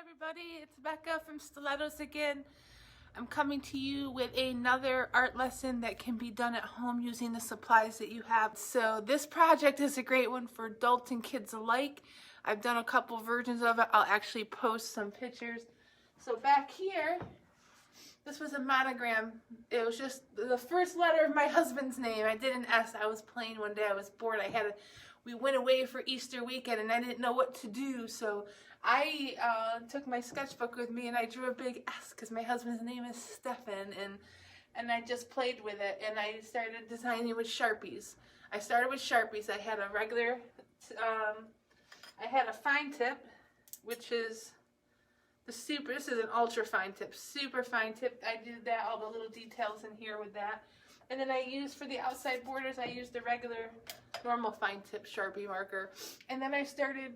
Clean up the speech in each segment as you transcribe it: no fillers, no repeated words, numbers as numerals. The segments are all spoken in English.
everybody, it's Becca from Stilettos again. I'm coming to you with another art lesson that can be done at home using the supplies that you have. So this project is a great one for adults and kids alike. I've done a couple versions of it. I'll actually post some pictures. So back here, this was a monogram. It was just the first letter of my husband's name. I did an S. I was playing one day. I was bored. We went away for Easter weekend and I didn't know what to do. So I took my sketchbook with me and I drew a big S because my husband's name is Stefan, and I just played with it and I started designing with Sharpies. I started with Sharpies. I had a regular, I had a fine tip, which is this is an ultra fine tip, super fine tip. I did that, all the little details in here with that. And then I used, for the outside borders, I used the regular, normal fine tip Sharpie marker. And then I started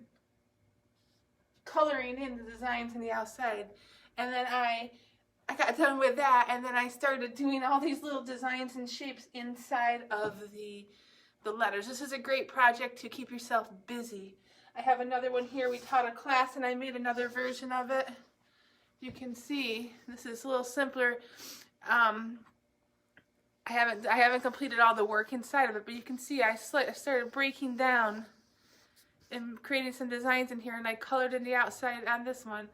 coloring in the designs in the outside. And then I got done with that, and then I started doing all these little designs and shapes inside of the letters. This is a great project to keep yourself busy. I have another one here. We taught a class and I made another version of it. You can see this is a little simpler. I haven't completed all the work inside of it, but you can see I started breaking down and creating some designs in here, and I colored in the outside on this one.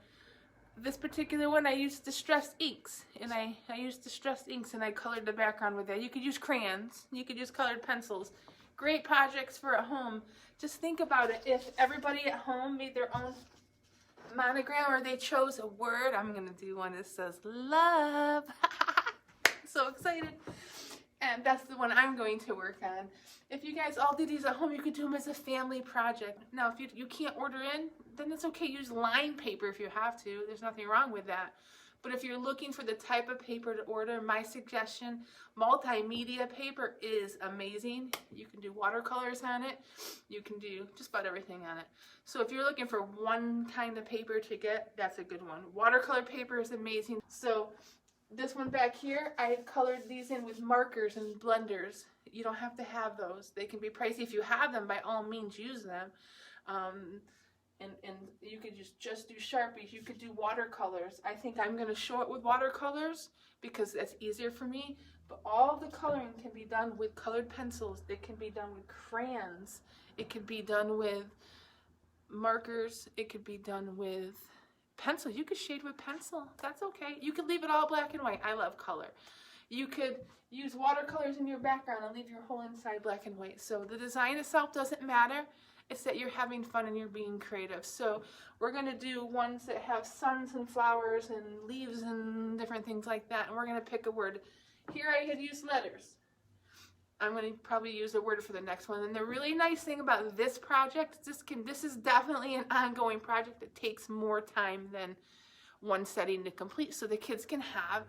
This particular one I used distressed inks, and I used distressed inks and I colored the background with that. You could use crayons, you could use colored pencils. Great projects for at home. Just think about it. If everybody at home made their own monogram or they chose a word, I'm going to do one that says love. So excited. And that's the one I'm going to work on. If you guys all did these at home, you could do them as a family project. Now, if you can't order in, then it's okay. Use lined paper if you have to. There's nothing wrong with that. But if you're looking for the type of paper to order, my suggestion, multimedia paper is amazing. You can do watercolors on it. You can do just about everything on it. So if you're looking for one kind of paper to get, that's a good one. Watercolor paper is amazing. So this one back here, I colored these in with markers and blenders. You don't have to have those. They can be pricey. If you have them, by all means use them. And you could just do Sharpies. You could do watercolors. I think I'm going to show it with watercolors because that's easier for me. But all the coloring can be done with colored pencils. It can be done with crayons. It could be done with markers. It could be done with pencil. You could shade with pencil. That's okay. You could leave it all black and white. I love color. You could use watercolors in your background and leave your whole inside black and white. So the design itself doesn't matter. It's that you're having fun and you're being creative. So we're going to do ones that have suns and flowers and leaves and different things like that. And we're going to pick a word. Here I had used letters. I'm going to probably use a word for the next one. And the really nice thing about this project, this is definitely an ongoing project that takes more time than one setting to complete. So the kids can have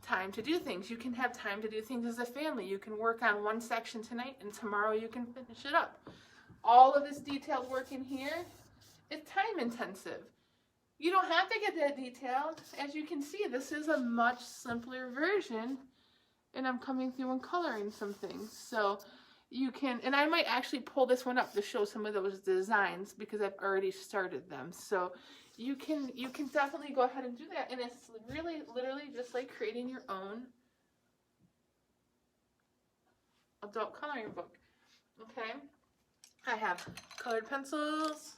time to do things. You can have time to do things as a family. You can work on one section tonight and tomorrow you can finish it up. All of this detailed work in here is time intensive. You don't have to get that detailed. As you can see, this is a much simpler version, and I'm coming through and coloring some things. So you can, and I might actually pull this one up to show some of those designs because I've already started them. So you can definitely go ahead and do that, and it's really literally just like creating your own adult coloring book. Okay? I have colored pencils.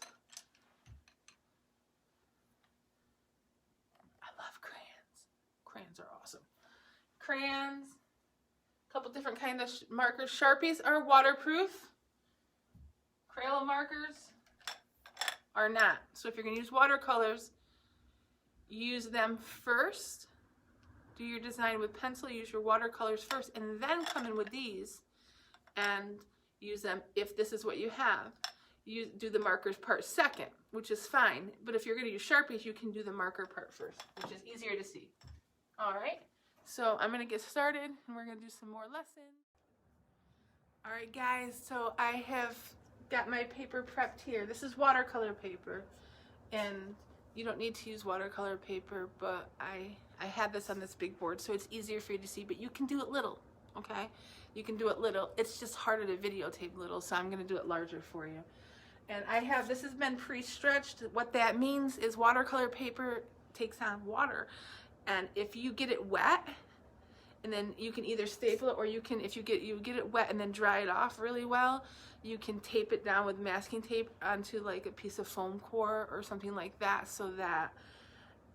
I love crayons. Crayons are awesome. Crayons. A couple different kinds of markers. Sharpies are waterproof. Crayon markers are not. So if you're going to use watercolors, use them first. Do your design with pencil. Use your watercolors first. And then come in with these and use them if this is what you have. You do the markers part second, which is fine. But if you're going to use Sharpies, you can do the marker part first, which is easier to see. All right. So I'm going to get started and we're going to do some more lessons. All right, guys. So I have got my paper prepped here. This is watercolor paper, and you don't need to use watercolor paper, but I had this on this big board, so it's easier for you to see, but you can do it little. Okay, you can do it little. It's just harder to videotape little, so I'm going to do it larger for you. And this has been pre-stretched. What that means is watercolor paper takes on water. And if you get it wet, and then you can either staple it, or you can, if you get it wet and then dry it off really well, you can tape it down with masking tape onto like a piece of foam core or something like that, so that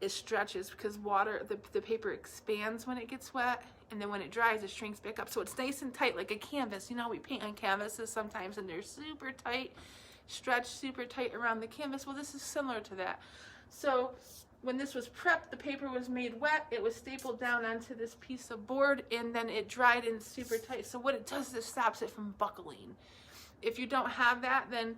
it stretches, because the paper expands when it gets wet, and then when it dries it shrinks back up, so it's nice and tight like a canvas. You know, we paint on canvases sometimes and they're super tight, stretched super tight around the canvas. Well, this is similar to that. So when this was prepped, the paper was made wet, it was stapled down onto this piece of board, and then it dried in super tight. So what it does is stops it from buckling. If you don't have that, then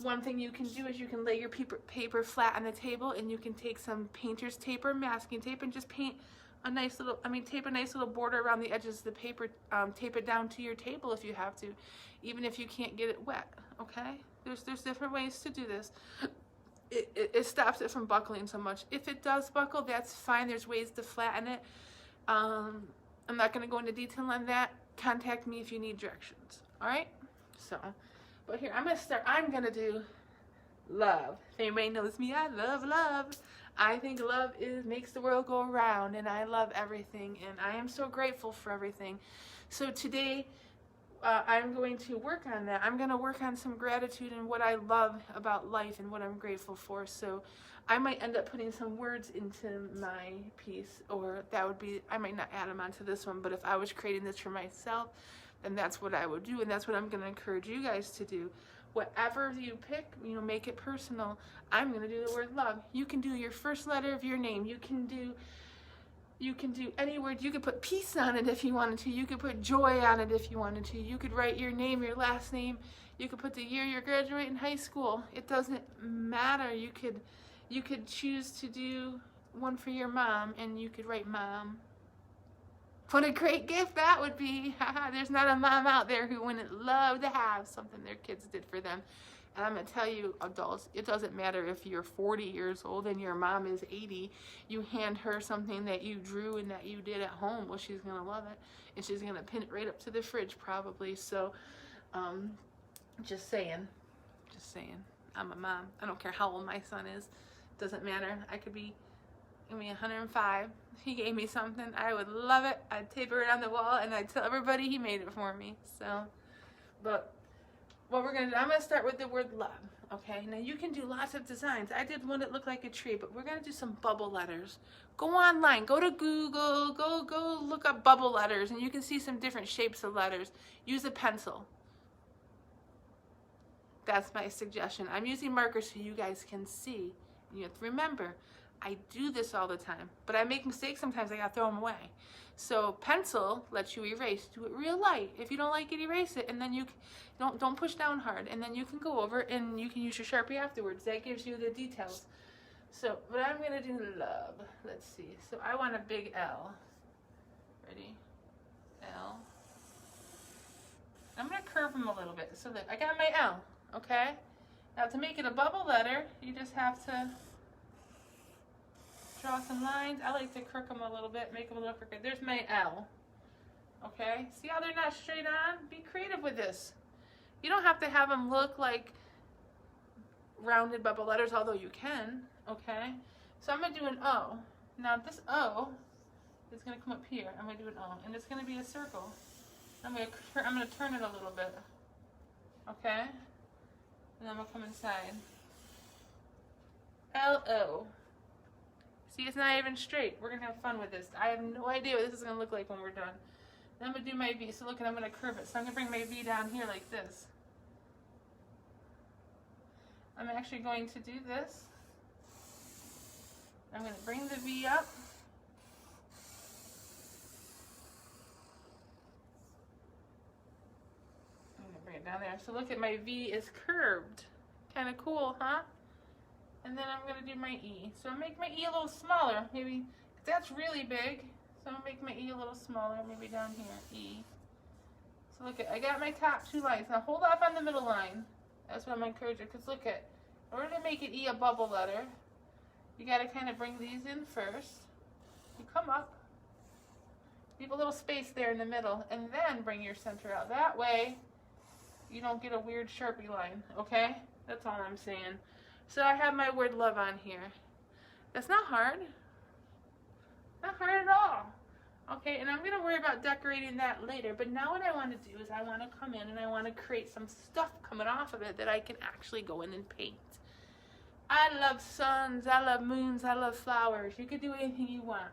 one thing you can do is you can lay your paper flat on the table, and you can take some painter's tape or masking tape and just paint a nice little, tape a nice little border around the edges of the paper, tape it down to your table if you have to, even if you can't get it wet, okay? There's different ways to do this. It stops it from buckling so much. If it does buckle, that's fine. There's ways to flatten it. I'm not going to go into detail on that. Contact me if you need directions. All right? So, but here, I'm going to do love. If anybody knows me, I love love. I think love makes the world go around, and I love everything, and I am so grateful for everything. So today, I'm going to work on that. I'm going to work on some gratitude and what I love about life and what I'm grateful for. So I might end up putting some words into my piece, or I might not add them onto this one, but if I was creating this for myself, then that's what I would do, and that's what I'm going to encourage you guys to do. Whatever you pick, make it personal. I'm going to do the word love. You can do your first letter of your name. You can do any word. You could put peace on it if you wanted to. You could put joy on it if you wanted to. You could write your name, your last name. You could put the year you're graduating high school. It doesn't matter. You could choose to do one for your mom, and you could write mom. What a great gift that would be. There's not a mom out there who wouldn't love to have something their kids did for them. And I'm going to tell you, adults, it doesn't matter if you're 40 years old and your mom is 80. You hand her something that you drew and that you did at home. Well, she's going to love it. And she's going to pin it right up to the fridge probably. So, just saying. Just saying. I'm a mom. I don't care how old my son is. Doesn't matter. I could be 105. If he gave me something, I would love it. I'd tape it right on the wall, and I'd tell everybody he made it for me. So, but what we're going to do, I'm going to start with the word love, okay? Now, you can do lots of designs. I did one that looked like a tree, but we're going to do some bubble letters. Go online. Go to Google. Go look up bubble letters, and you can see some different shapes of letters. Use a pencil. That's my suggestion. I'm using markers so you guys can see. You have to remember, I do this all the time, but I make mistakes sometimes. I gotta throw them away. So pencil lets you erase. Do it real light. If you don't like it, erase it, and then you don't push down hard. And then you can go over and you can use your Sharpie afterwards. That gives you the details. So, but I'm gonna do love. Let's see. So I want a big L. Ready? L. I'm gonna curve them a little bit so that I got my L. Okay. Now to make it a bubble letter, you just have to draw some lines. I like to crook them a little bit, make them a little crooked. There's my L. Okay? See how they're not straight on? Be creative with this. You don't have to have them look like rounded bubble letters, although you can. Okay? So I'm going to do an O. Now this O is going to come up here. I'm going to do an O. And it's going to be a circle. I'm going to turn it a little bit. Okay? And I'm going to come inside. L-O. See, it's not even straight. We're going to have fun with this. I have no idea what this is going to look like when we're done. Then I'm going to do my V. So look, and I'm going to curve it. So I'm going to bring my V down here like this. I'm actually going to do this. I'm going to bring the V up. I'm going to bring it down there. So look at my V is curved. Kind of cool, huh? And then I'm going to do my E. So I'll make my E a little smaller. Maybe that's really big. So I'll make my E a little smaller. Maybe down here, E. So look at, I got my top two lines. Now hold off on the middle line. That's what I'm encouraging. Because look at, in order to make it E a bubble letter, you got to kind of bring these in first. You come up. Leave a little space there in the middle. And then bring your center out. That way, you don't get a weird Sharpie line. Okay? That's all I'm saying. So I have my word love on here. That's not hard. Not hard at all. Okay, and I'm going to worry about decorating that later. But now what I want to do is I want to come in and I want to create some stuff coming off of it that I can actually go in and paint. I love suns, I love moons, I love flowers. You could do anything you want.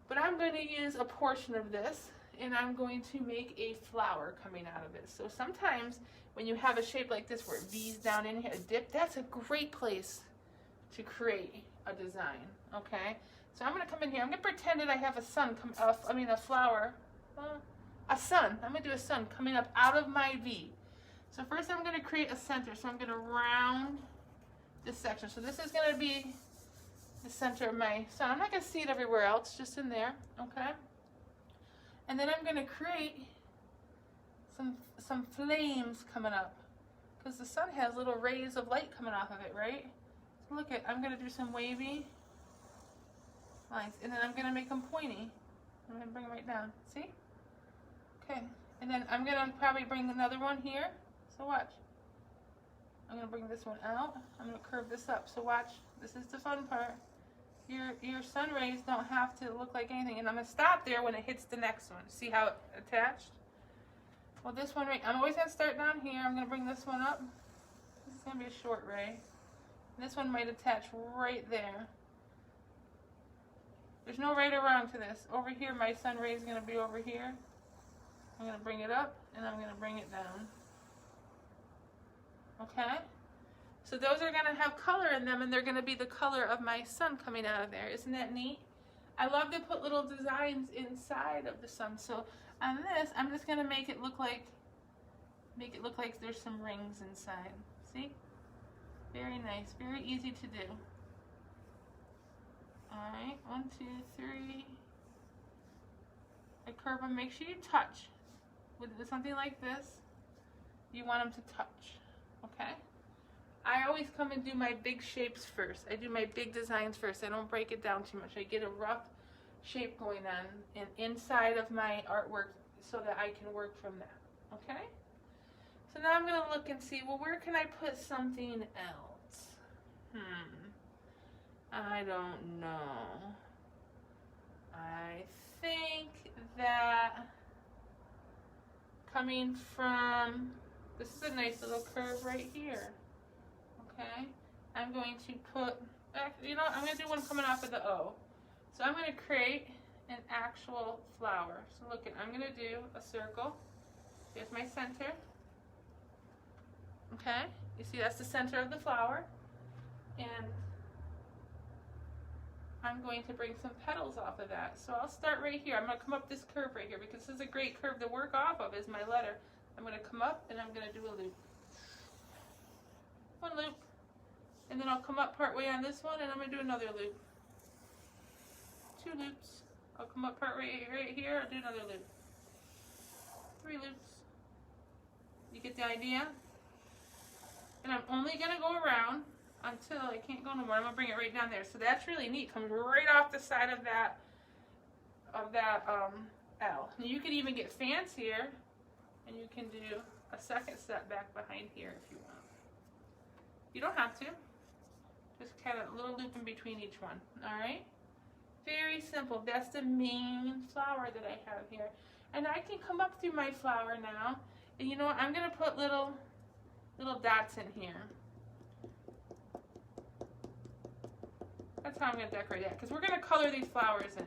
But I'm going to use a portion of this and I'm going to make a flower coming out of it. So sometimes when you have a shape like this where it V's down in here, a dip, that's a great place to create a design, okay? So I'm going to come in here. I'm going to pretend that I have a sun, a flower, a sun. I'm going to do a sun coming up out of my V. So first I'm going to create a center. So I'm going to round this section. So this is going to be the center of my sun. I'm not going to see it everywhere else, just in there, okay? And then I'm going to create some flames coming up because the sun has little rays of light coming off of it, right? So look at, I'm going to do some wavy lines, and then I'm going to make them pointy. I'm going to bring them right down. See? Okay. And then I'm going to probably bring another one here. So watch. I'm going to bring this one out. I'm going to curve this up. So watch. This is the fun part. Your sun rays don't have to look like anything. And I'm going to stop there when it hits the next one. See how it attached? Well, this one I'm always going to start down here. I'm going to bring this one up. This is going to be a short ray. This one might attach right there. There's no right or wrong to this. Over here, my sun ray is going to be over here. I'm going to bring it up, and I'm going to bring it down. Okay? So those are going to have color in them, and they're going to be the color of my sun coming out of there. Isn't that neat? I love to put little designs inside of the sun. So on this, I'm just going to make it look like there's some rings inside. See? Very nice. Very easy to do. Alright, 1, 2, 3. I curve them. Make sure you touch. With something like this, you want them to touch. Okay? I always come and do my big shapes first. I do my big designs first. I don't break it down too much. I get a rough shape going on and inside of my artwork so that I can work from that. Okay? So now I'm going to look and see, well, where can I put something else? I don't know. I think that coming from, this is a nice little curve right here. Okay? I'm going to put, you know what, I'm going to do one coming off of the O. So I'm going to create an actual flower. So look, I'm going to do a circle. Here's my center. Okay? You see that's the center of the flower. And I'm going to bring some petals off of that. So I'll start right here. I'm going to come up this curve right here because this is a great curve to work off of is my letter. I'm going to come up and I'm going to do a loop. One loop. And then I'll come up part way on this one and I'm going to do another loop. 2 loops. I'll come up part way right here. I'll do another loop. 3 loops. You get the idea? And I'm only going to go around until I can't go no more. I'm going to bring it right down there. So that's really neat. Comes right off the side of that L. Now you could even get fancier and you can do a second step back behind here if you want. You don't have to. Just kind of a little loop in between each one. Alright? Very simple. That's the main flower that I have here. And I can come up through my flower now. And you know what? I'm going to put little dots in here. That's how I'm going to decorate that, because we're going to color these flowers in.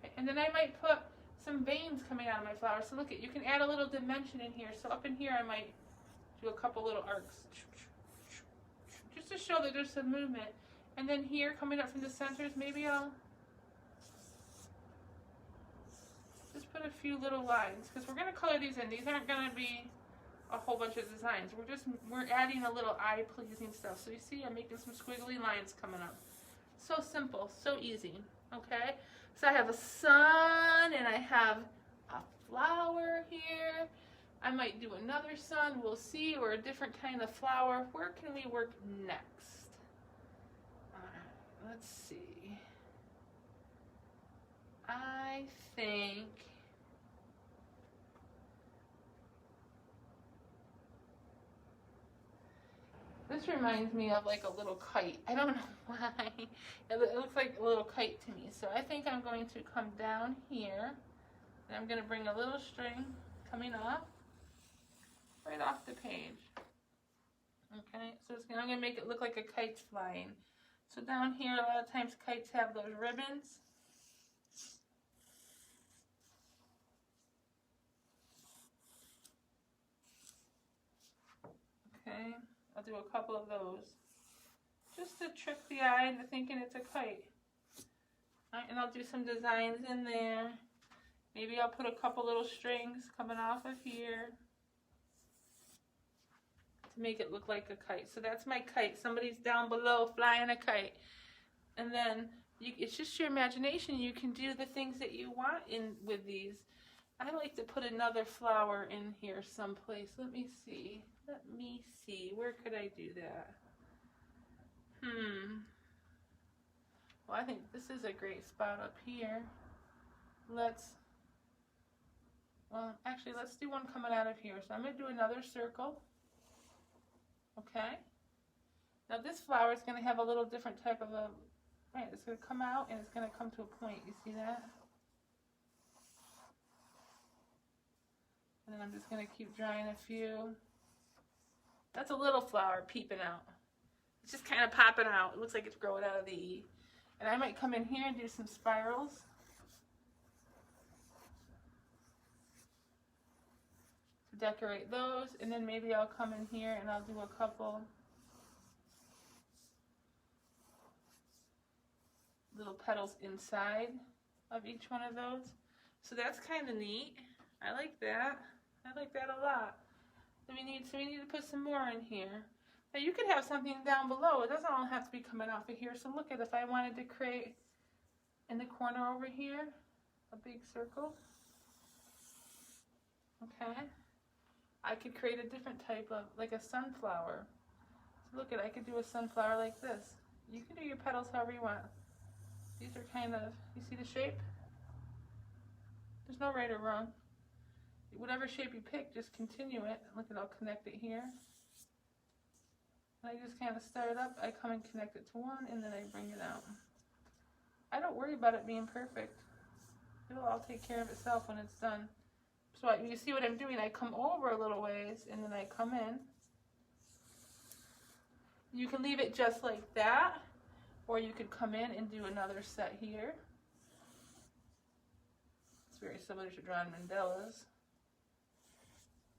Okay, and then I might put some veins coming out of my flower. So look, you can add a little dimension in here. So up in here I might do a couple little arcs. Just to show that there's some movement. And then here, coming up from the centers, maybe I'll just put a few little lines, because we're going to color these in. These aren't going to be a whole bunch of designs. We're adding a little eye-pleasing stuff. So you see I'm making some squiggly lines coming up. So simple, so easy, okay? So I have a sun and I have a flower here. I might do another sun, we'll see, or a different kind of flower. Where can we work next? Alright, let's see. I think This reminds me of like a little kite. I don't know why. It looks like a little kite to me. So I think I'm going to come down here and I'm going to bring a little string coming off, right off the page. Okay, so I'm going to make it look like a kite's flying. So down here, a lot of times kites have those ribbons. Okay, I'll do a couple of those. Just to trick the eye into thinking it's a kite. Right, and I'll do some designs in there. Maybe I'll put a couple little strings coming off of here to make it look like a kite. So that's my kite. Somebody's down below flying a kite. And then it's just your imagination. You can do the things that you want in with these. I like to put another flower in here someplace. Let me see. Where could I do that? Well, I think this is a great spot up here. Let's do one coming out of here. So I'm going to do another circle. Okay. Now this flower is going to have a little different type of a, right, it's going to come out and it's going to come to a point. You see that? And then I'm just going to keep drawing a few. That's a little flower peeping out. It's just kind of popping out. It looks like it's growing out of the E. And I might come in here and do some spirals. To decorate those. And then maybe I'll come in here and I'll do a couple little petals inside of each one of those. So that's kind of neat. I like that. I like that a lot. So we need to put some more in here. Now you could have something down below. It doesn't all have to be coming off of here. So look at, if I wanted to create in the corner over here a big circle. Okay. I could create a different type of, like a sunflower. So look at, I could do a sunflower like this. You can do your petals however you want. These are kind of, you see the shape? There's no right or wrong. Whatever shape you pick, just continue it. Look at, I'll connect it here. And I just kind of start it up. I come and connect it to one, and then I bring it out. I don't worry about it being perfect. It'll all take care of itself when it's done. So you see what I'm doing? I come over a little ways, and then I come in. You can leave it just like that, or you could come in and do another set here. It's very similar to drawing mandalas.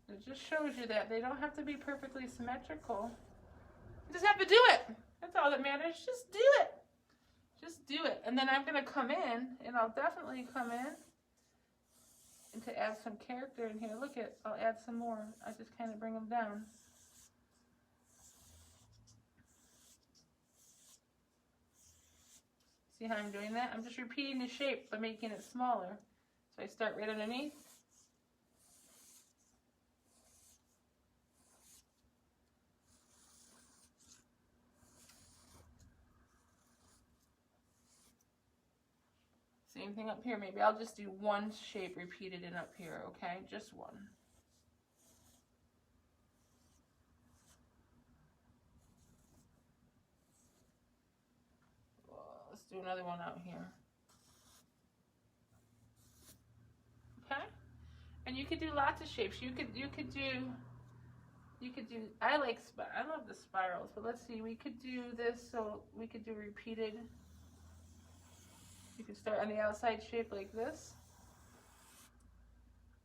It just shows you that they don't have to be perfectly symmetrical. You just have to do it. That's all that matters. Just do it. Just do it. And then I'm going to come in, and I'll definitely come in and to add some character in here. Look at, I'll add some more. I just kind of bring them down. See how I'm doing that? I'm just repeating the shape by making it smaller. So I start right underneath. Same thing up here. Maybe I'll just do one shape repeated in up here, okay? Just one. Let's do another one out here. Okay? And you could do lots of shapes. You could do I love the spirals, but let's see, we could do this, so we could do repeated. You can start on the outside shape like this,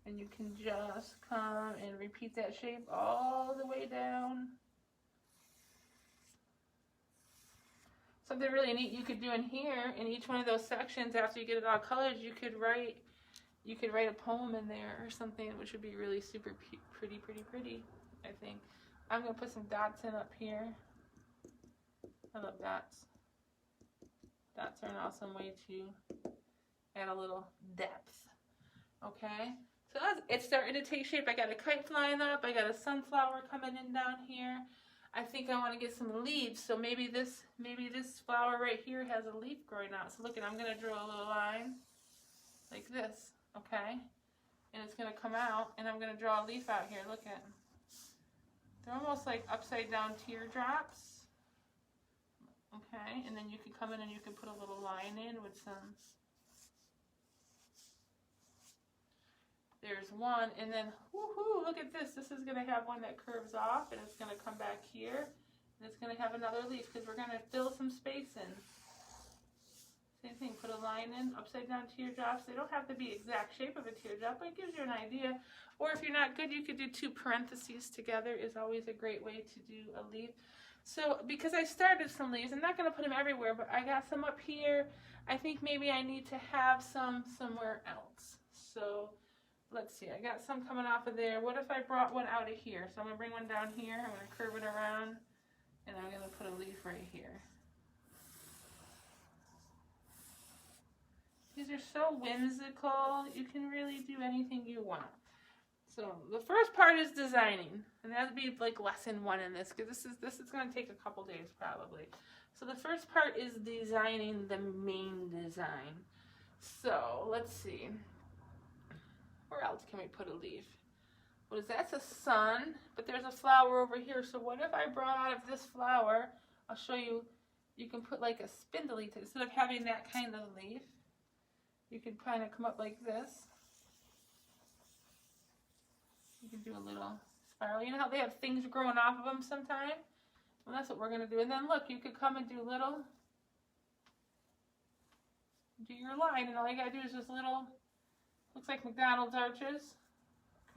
and you can just come and repeat that shape all the way down. Something really neat you could do in here, in each one of those sections, after you get it all colored, you could write a poem in there or something, which would be really super pretty, I think. I'm going to put some dots in up here. I love dots. Dots are an awesome way to add a little depth. Okay, so it's starting to take shape. I got a kite flying up. I got a sunflower coming in down here. I think I want to get some leaves. So maybe this flower right here has a leaf growing out. So look at, I'm going to draw a little line like this. Okay, and it's going to come out, and I'm going to draw a leaf out here. Look at. They're almost like upside down teardrops. Okay, and then you can come in and you can put a little line in with some. There's one, and then, woohoo, look at this. This is going to have one that curves off, and it's going to come back here, and it's going to have another leaf, because we're going to fill some space in. Same thing, put a line in, upside down teardrops. They don't have to be exact shape of a teardrop, but it gives you an idea. Or if you're not good, you could do 2 parentheses together is always a great way to do a leaf. So, because I started some leaves, I'm not going to put them everywhere, but I got some up here. I think maybe I need to have some somewhere else. So, let's see, I got some coming off of there. What if I brought one out of here? So I'm going to bring one down here, I'm going to curve it around, and I'm going to put a leaf right here. These are so whimsical. You can really do anything you want. So the first part is designing, and that would be like lesson 1 in this, because this is going to take a couple days probably. So the first part is designing the main design. So let's see. Where else can we put a leaf? What is that? That's a sun, but there's a flower over here. So what if I brought out of this flower, I'll show you, you can put like a spindly, instead of having that kind of leaf, you can kind of come up like this. You can do a little spiral. You know how they have things growing off of them sometimes? Well, that's what we're going to do. And then look, you could come and do your line, and all you got to do is just little, looks like McDonald's arches.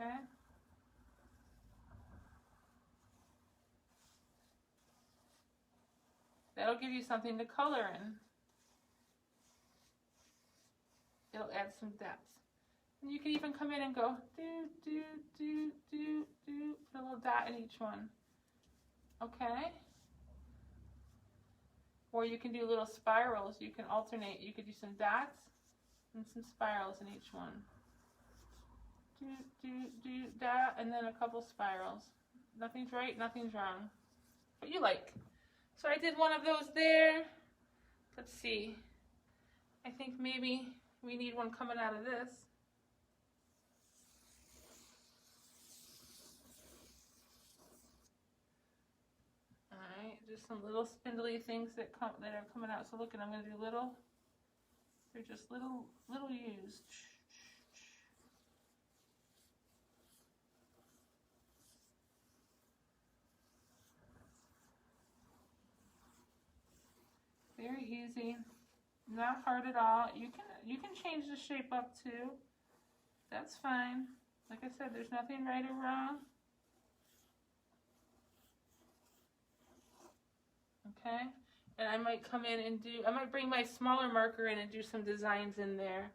Okay. That'll give you something to color in. It'll add some depth. And you can even come in and go do, do, do, do, do, put a little dot in each one. Okay? Or you can do little spirals. You can alternate. You could do some dots and some spirals in each one. Do, do, do, dot, and then a couple spirals. Nothing's right, nothing's wrong. What you like. So I did one of those there. Let's see. I think maybe we need one coming out of this. Alright, just some little spindly things that are coming out. So look, and I'm going to do little, they're just little U's. Very easy, not hard at all. You can change the shape up too. That's fine. Like I said, there's nothing right or wrong. Okay, and I might come in and I might bring my smaller marker in and do some designs in there.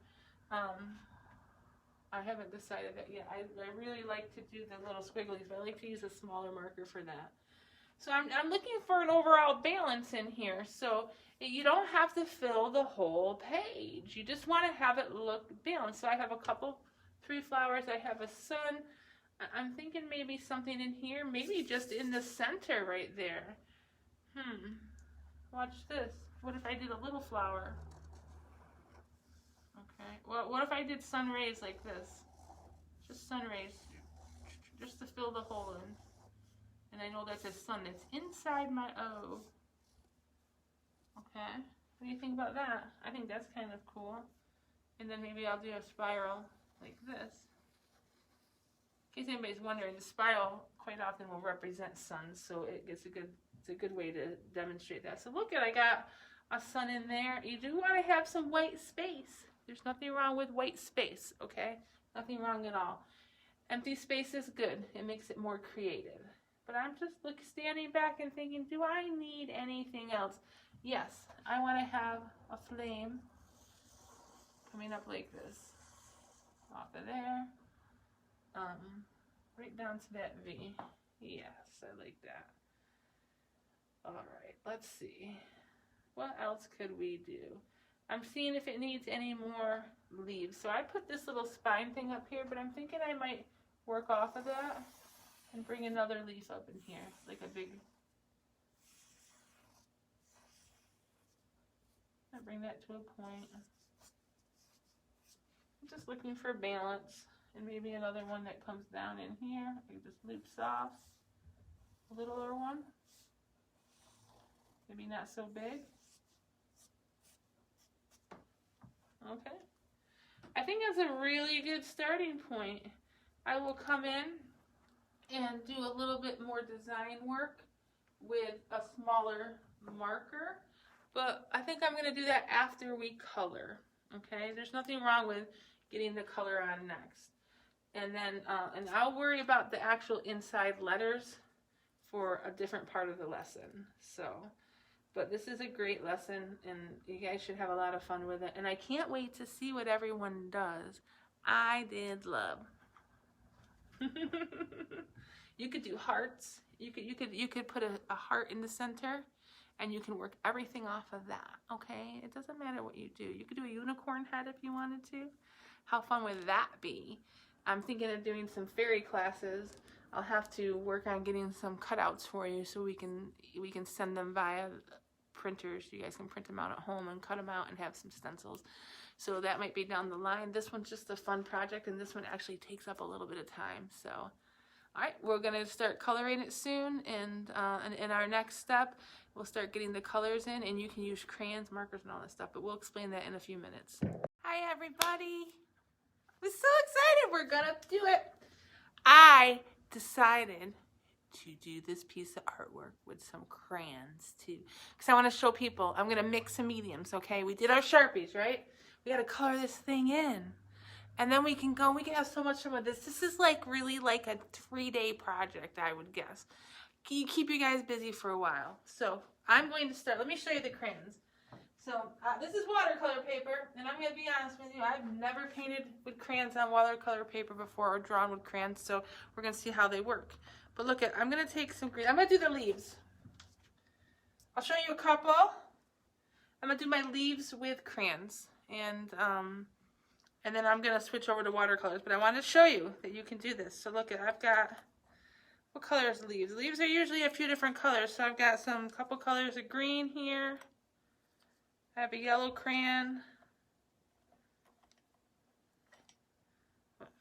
I haven't decided that yet. I really like to do the little squigglies, but I like to use a smaller marker for that. So I'm looking for an overall balance in here. So you don't have to fill the whole page. You just want to have it look balanced. So I have 3 flowers. I have a sun. I'm thinking maybe something in here, maybe just in the center right there. Watch this. What if I did a little flower? Okay. Well, what if I did sun rays like this? Just sun rays, just to fill the hole in. And I know that's a sun that's inside my O. Okay. What do you think about that? I think that's kind of cool. And then maybe I'll do a spiral like this. In case anybody's wondering, the spiral quite often will represent suns, so it's a good way to demonstrate that. So look, I got a sun in there. You do want to have some white space. There's nothing wrong with white space, okay? Nothing wrong at all. Empty space is good. It makes it more creative. But I'm just standing back and thinking, do I need anything else? Yes, I want to have a flame coming up like this. Off of there. Right down to that V. Yes, I like that. Alright, let's see. What else could we do? I'm seeing if it needs any more leaves. So I put this little spine thing up here, but I'm thinking I might work off of that and bring another leaf up in here, like a big. I bring that to a point. I'm just looking for balance, and maybe another one that comes down in here. It just loops off. A littler one. Maybe not so big. Okay. I think that's a really good starting point. I will come in and do a little bit more design work with a smaller marker, but I think I'm going to do that after we color. Okay, there's nothing wrong with getting the color on next. And then, and I'll worry about the actual inside letters for a different part of the lesson. So, but this is a great lesson, and you guys should have a lot of fun with it. And I can't wait to see what everyone does. I did love. You could do hearts. You could put a heart in the center, and you can work everything off of that. Okay, it doesn't matter what you do. You could do a unicorn head if you wanted to. How fun would that be? I'm thinking of doing some fairy classes. I'll have to work on getting some cutouts for you so we can send them via printers. You guys can print them out at home and cut them out and have some stencils. So that might be down the line. This one's just a fun project, and this one actually takes up a little bit of time. So, all right, we're gonna start coloring it soon, and in our next step, we'll start getting the colors in, and you can use crayons, markers, and all that stuff. But we'll explain that in a few minutes. Hi, everybody. I'm so excited. We're gonna do it. I decided to do this piece of artwork with some crayons too, because I want to show people. I'm gonna mix some mediums. Okay, we did our Sharpies, right? We got to color this thing in, and then we can go. We can have so much fun with this. This is like really like a 3-day project, I would guess. Can you keep you guys busy for a while? So I'm going to start. Let me show you the crayons. So this is watercolor paper, and I'm going to be honest with you, I've never painted with crayons on watercolor paper before or drawn with crayons, so we're going to see how they work. But look at, I'm going to take some green. I'm going to do the leaves. I'll show you a couple. I'm going to do my leaves with crayons, and then I'm going to switch over to watercolors. But I wanted to show you that you can do this. So look at, I've got, what color is leaves? Leaves are usually a few different colors, so I've got some couple colors of green here. I have a yellow crayon.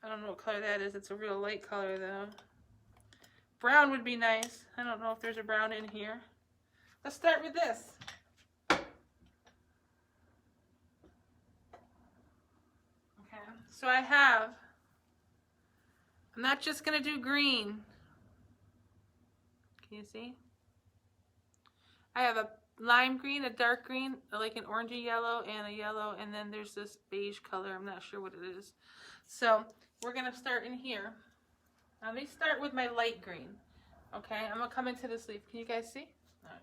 I don't know what color that is. It's a real light color though. Brown would be nice. I don't know if there's a brown in here. Let's start with this. Okay, so I'm not just gonna do green. Can you see? I have a lime green, a dark green, like an orangey yellow, and a yellow, and then there's this beige color. I'm not sure what it is. So we're gonna start in here. Let me start with my light green. Okay, I'm gonna come into this leaf. Can you guys see? All right.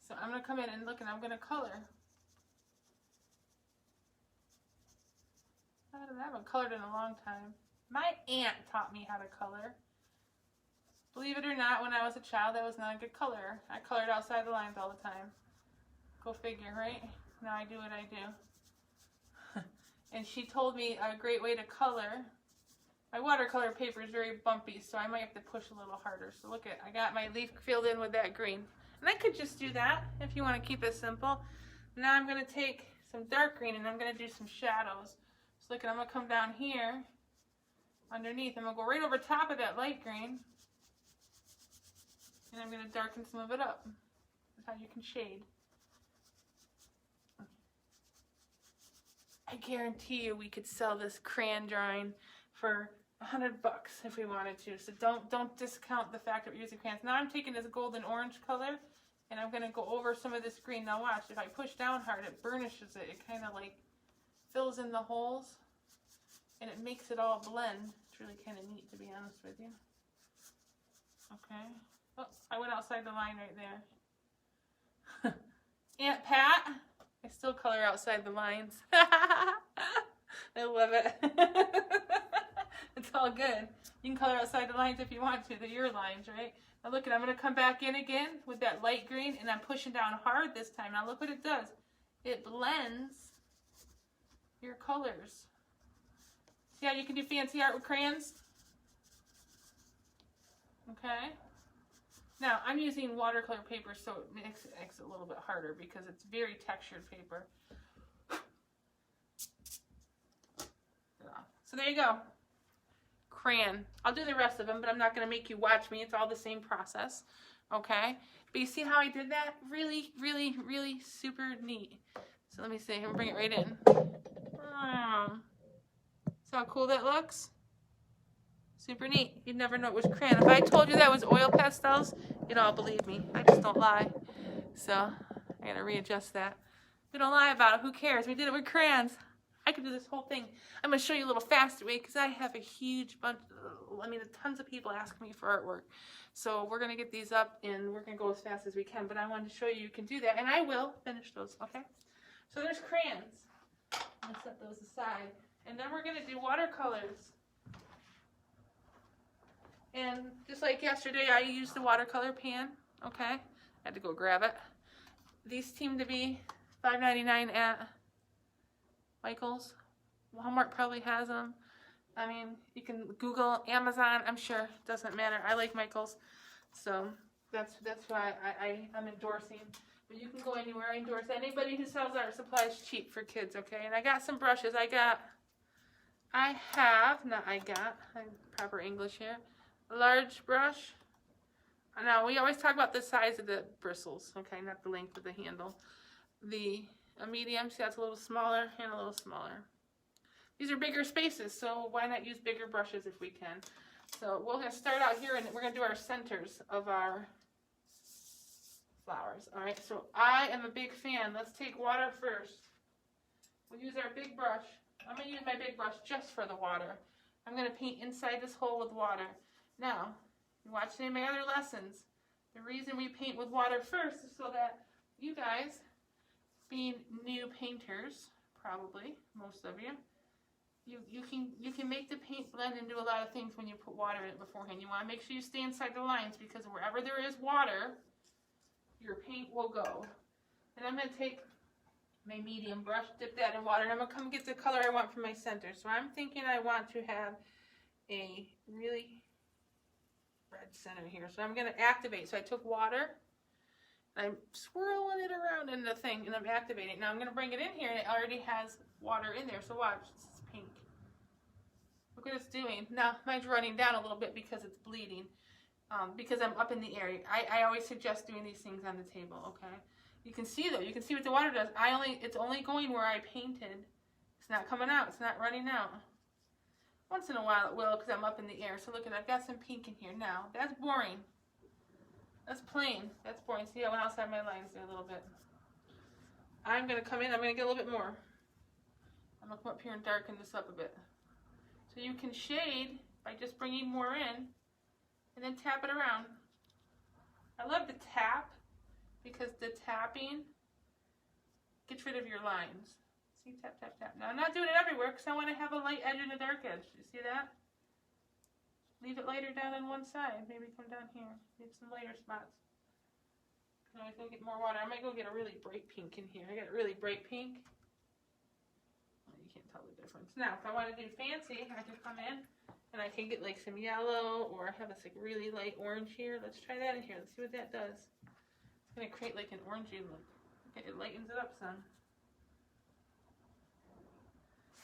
So I'm gonna come in and look, and I'm gonna color. I haven't colored in a long time. My aunt taught me how to color. Believe it or not, when I was a child, I was not a good colorer. I colored outside the lines all the time. Go figure, right? Now I do what I do. And she told me a great way to color. My watercolor paper is very bumpy, so I might have to push a little harder. So look at, I got my leaf filled in with that green. And I could just do that if you want to keep it simple. Now I'm going to take some dark green and I'm going to do some shadows. So look, I'm going to come down here underneath. I'm going to go right over top of that light green. And I'm going to darken some of it up. That's how you can shade. I guarantee you we could sell this crayon drawing for $100 if we wanted to. So don't discount the fact that we're using crayons. Now I'm taking this golden orange color and I'm going to go over some of this green. Now watch, if I push down hard, it burnishes it. It kind of like fills in the holes and it makes it all blend. It's really kind of neat, to be honest with you. Okay. Oh, I went outside the line right there. Aunt Pat, I still color outside the lines. I love it. It's all good. You can color outside the lines if you want to. They're your lines, right? Now look, I'm going to come back in again with that light green, and I'm pushing down hard this time. Now look what it does. It blends your colors. See how you can do fancy art with crayons? Okay. Now, I'm using watercolor paper, so it makes it a little bit harder because it's very textured paper. So there you go. crayon. I'll do the rest of them, but I'm not going to make you watch me. It's all the same process, okay? But you see how I did that? Really, really, really super neat. So let me see. I'm going to bring it right in. See how cool that looks? Super neat. You'd never know it was crayon. If I told you that was oil pastels, you'd all believe me. I just don't lie. So I got to readjust that. We don't lie about it. Who cares? We did it with crayons. I could do this whole thing. I'm going to show you a little faster way because I have a huge bunch, tons of people ask me for artwork. So we're going to get these up and we're going to go as fast as we can. But I wanted to show you can do that. And I will finish those, okay? So there's crayons. I'm going to set those aside. And then we're going to do watercolors. And just like yesterday, I used the watercolor pan, okay? I had to go grab it. These seem to be $5.99 at Michael's. Walmart probably has them. I mean, you can Google, Amazon, I'm sure. It doesn't matter. I like Michael's. So that's why I'm endorsing. But you can go anywhere. I endorse anybody who sells art supplies cheap for kids, okay? And I got some brushes. I'm proper English here. A large brush. Now, we always talk about the size of the bristles, okay, not the length of the handle. A medium, see that's a little smaller and a little smaller. These are bigger spaces, so why not use bigger brushes if we can? So we're going to start out here and we're going to do our centers of our flowers. All right, so I am a big fan. Let's take water first. We'll use our big brush. I'm going to use my big brush just for the water. I'm going to paint inside this hole with water. Now, you watch any of my other lessons. The reason we paint with water first is so that you guys, being new painters, probably, most of you, you can make the paint blend and do a lot of things when you put water in it beforehand. You want to make sure you stay inside the lines because wherever there is water, your paint will go. And I'm going to take my medium brush, dip that in water, and I'm going to come get the color I want for my center. So I'm thinking I want to have a really red center here. So I'm going to activate. So I took water, I'm swirling it around in the thing, and I'm activating. Now I'm going to bring it in here, and it already has water in there. So watch, this is pink. Look what it's doing. Now mine's running down a little bit because it's bleeding, because I'm up in the air. I always suggest doing these things on the table, okay? You can see though, you can see what the water does. It's only going where I painted. It's not coming out, it's not running out. Once in a while it will because I'm up in the air. So look at, I've got some pink in here. Now, that's boring. That's plain. That's boring. See, I went outside my lines there a little bit. I'm going to come in, I'm going to get a little bit more. I'm going to come up here and darken this up a bit. So you can shade by just bringing more in and then tap it around. I love to tap because the tapping gets rid of your lines. See, tap, tap, tap. Now, I'm not doing it everywhere because I want to have a light edge and a dark edge. You see that? Leave it lighter down on one side. Maybe come down here. Need some lighter spots. Can always go get more water. I might go get a really bright pink in here. I got a really bright pink. Well, you can't tell the difference. Now, if I want to do fancy, I can come in and I can get like some yellow or have this like really light orange here. Let's try that in here. Let's see what that does. It's going to create like an orangey look. Okay, it lightens it up some.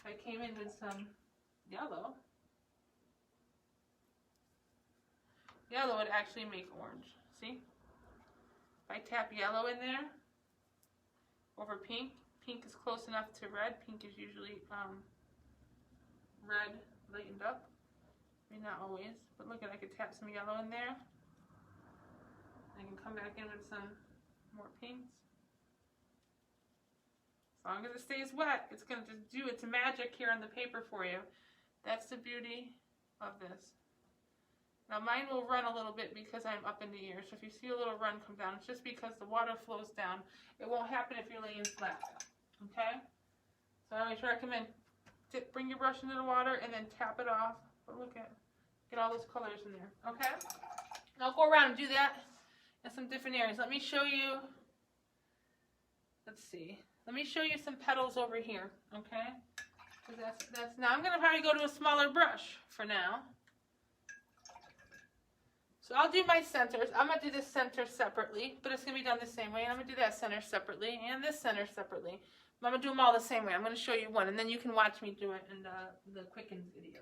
I came in with some yellow. Yellow would actually make orange. See? If I tap yellow in there over pink, pink is close enough to red. Pink is usually red lightened up. I mean, not always, but look at, I could tap some yellow in there. I can come back in with some more pinks. As long as it stays wet, it's going to just do its magic here on the paper for you. That's the beauty of this. Now mine will run a little bit because I'm up in the air. So if you see a little run come down, it's just because the water flows down. It won't happen if you're laying flat. Okay? So I always recommend bring your brush into the water and then tap it off. But look at, get all those colors in there. Okay? Now I'll go around and do that in some different areas. Let me show you, let's see. Let me show you some petals over here, okay? That's now I'm gonna probably go to a smaller brush for now. So I'll do my centers. I'm gonna do this center separately, but it's gonna be done the same way. And I'm gonna do that center separately and this center separately. I'm gonna do them all the same way. I'm gonna show you one, and then you can watch me do it in the Quicken video.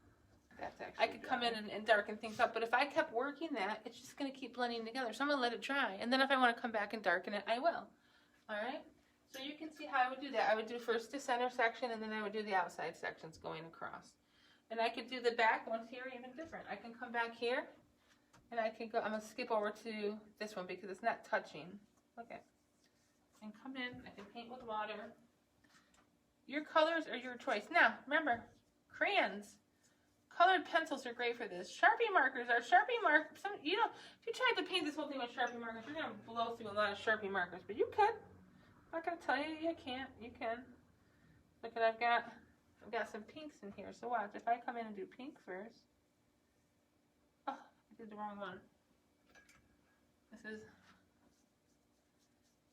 That's actually I could come in and darken things up, but if I kept working that, it's just going to keep blending together. So I'm going to let it dry, and then if I want to come back and darken it, I will. All right? So you can see how I would do that. I would do first the center section, and then I would do the outside sections going across. And I could do the back ones here even different. I can come back here, and I can go, I'm going to skip over to this one because it's not touching. Okay. And come in, I can paint with water. Your colors are your choice. Now, remember, crayons. Colored pencils are great for this. Sharpie markers are Sharpie markers. You know, if you tried to paint this whole thing with Sharpie markers, you're gonna blow through a lot of Sharpie markers. But you could. I'm not gonna tell you you can't. You can. Look at I've got some pinks in here. So watch. If I come in and do pink first. Oh, I did the wrong one. This is.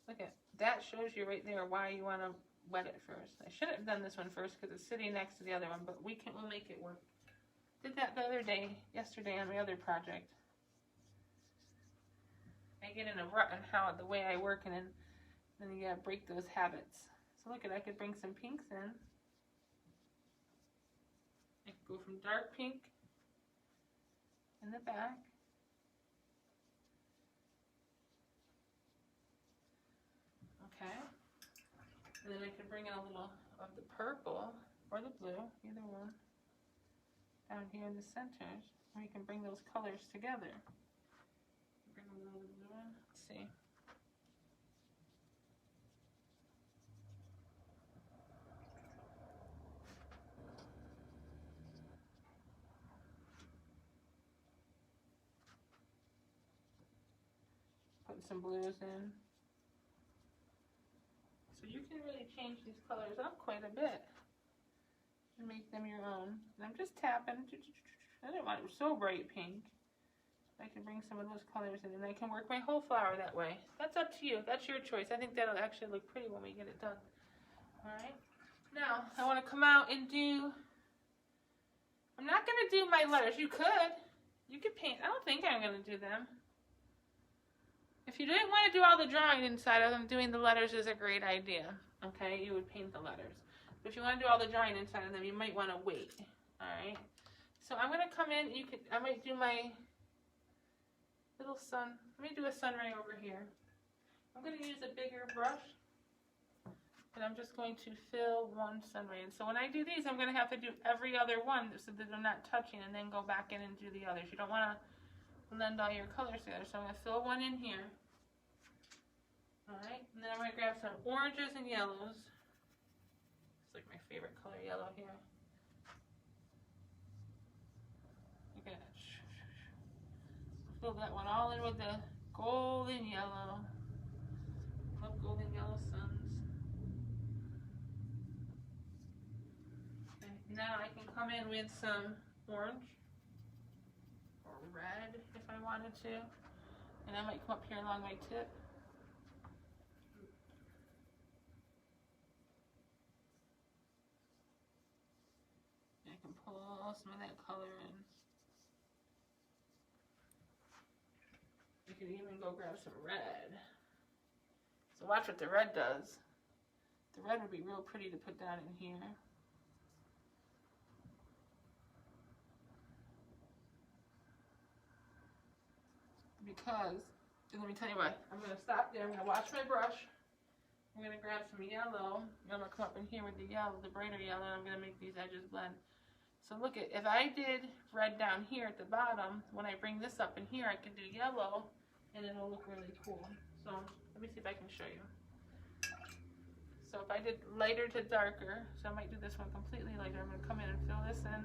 Look at that. Shows you right there why you want to wet it first. I should have done this one first because it's sitting next to the other one, but we'll make it work. Did that the other day, yesterday on my other project. I get in a rut on how the way I work, and then you gotta break those habits. So look at, I could bring some pinks in. I could go from dark pink in the back. Okay. And then I could bring in a little of the purple or the blue, either one. Down here in the centers, where you can bring those colors together. Bring a little blue in. Let's see. Putting some blues in. So you can really change these colors up quite a bit. And make them your own. And I'm just tapping. I don't want it so bright pink. I can bring some of those colors in, and I can work my whole flower that way. That's up to you. That's your choice. I think that'll actually look pretty when we get it done. Alright. Now, I want to come out and do... I'm not going to do my letters. You could. You could paint. I don't think I'm going to do them. If you didn't want to do all the drawing inside of them, doing the letters is a great idea. Okay? You would paint the letters. But if you want to do all the drawing inside of them, you might want to wait. Alright? So I'm going to come in. I might do my little sun. Let me do a sun ray over here. I'm going to use a bigger brush. And I'm just going to fill one sun ray. And so when I do these, I'm going to have to do every other one so that they're not touching, and then go back in and do the others. You don't want to blend all your colors together. So I'm going to fill one in here. Alright? And then I'm going to grab some oranges and yellows. It's like my favorite color, yellow here. Look at it. Fill that one all in with the golden yellow. Love golden yellow suns. Okay, now I can come in with some orange or red if I wanted to. And I might come up here along my tip. Pull some of that color in. You can even go grab some red. So watch what the red does. The red would be real pretty to put down in here. Because, let me tell you what, I'm going to stop there, I'm going to wash my brush. I'm going to grab some yellow. I'm going to come up in here with the yellow, the brighter yellow, and I'm going to make these edges blend. So look at, if I did red down here at the bottom, when I bring this up in here, I can do yellow, and it'll look really cool. So let me see if I can show you. So if I did lighter to darker, so I might do this one completely lighter. I'm going to come in and fill this in.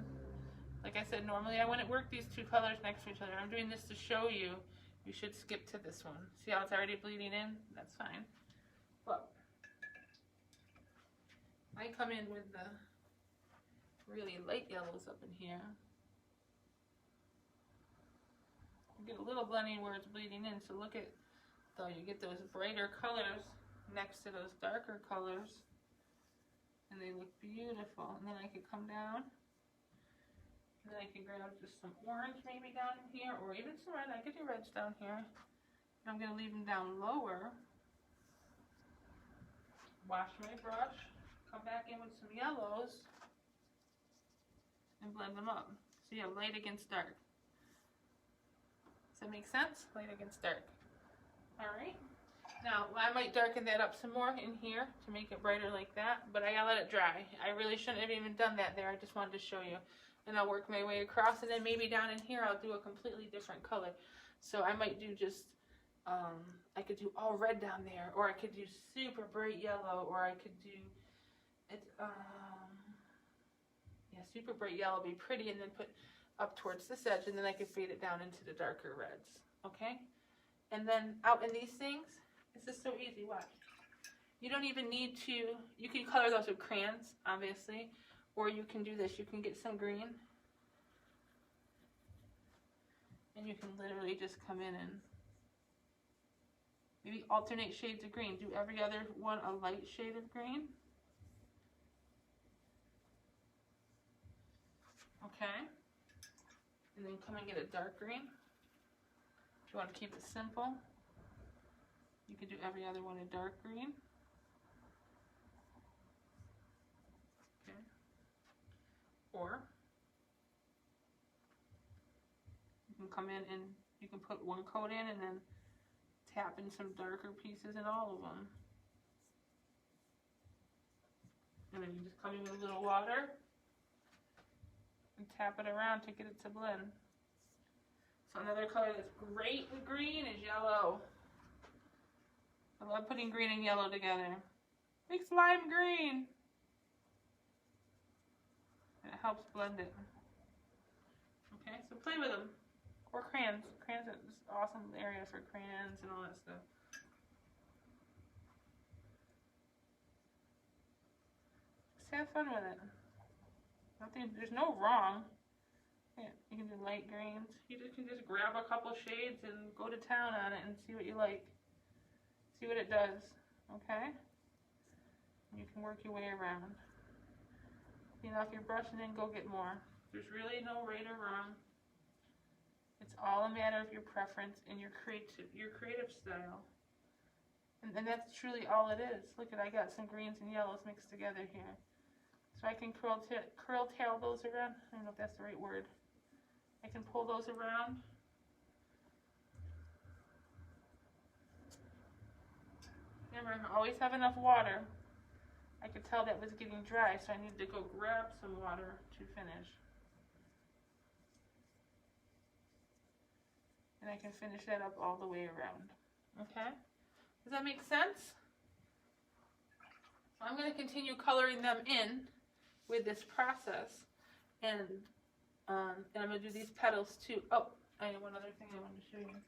Like I said, normally I wouldn't work these two colors next to each other. I'm doing this to show you. You should skip to this one. See how it's already bleeding in? That's fine. But I come in with the really light yellows up in here. You get a little blending where it's bleeding in, so look at, though, you get those brighter colors next to those darker colors, and they look beautiful. And then I could come down, and then I can grab just some orange maybe down in here, or even some red. I could do reds down here. And I'm going to leave them down lower. Wash my brush, come back in with some yellows, and blend them up. So you have light against dark. Does that make sense? Light against dark. Alright. Now, I might darken that up some more in here to make it brighter like that, but I gotta let it dry. I really shouldn't have even done that there. I just wanted to show you. And I'll work my way across, and then maybe down in here I'll do a completely different color. So I might do just, I could do all red down there, or I could do super bright yellow, or I could do, yeah, super bright yellow would be pretty, and then put up towards this edge, and then I could fade it down into the darker reds, okay? And then out in these things, this is so easy, watch. You don't even need to, you can color those with crayons, obviously, or you can do this. You can get some green, and you can literally just come in and maybe alternate shades of green. Do every other one a light shade of green. Okay. And then come and get a dark green. If you want to keep it simple, you could do every other one a dark green. Okay. Or you can come in and you can put one coat in and then tap in some darker pieces in all of them. And then you just come in with a little water and tap it around to get it to blend. So another color that's great with green is yellow. I love putting green and yellow together. Makes lime green. And it helps blend it. Okay, so play with them. Or crayons. Crayons are just awesome area for crayons and all that stuff. Just have fun with it. There's no wrong. Yeah, you can do light greens. You can just grab a couple shades and go to town on it and see what you like. See what it does. Okay? And you can work your way around. Clean off your brush and then go get more. There's really no right or wrong. It's all a matter of your preference and your creative style. And that's truly all it is. Look at, I got some greens and yellows mixed together here. So I can curl tail those around. I don't know if that's the right word. I can pull those around. Remember, always have enough water. I could tell that was getting dry, so I need to go grab some water to finish. And I can finish that up all the way around. Okay? Does that make sense? So I'm going to continue coloring them in with this process. And I'm going to do these petals too. Oh, I have one other thing I wanted to show you.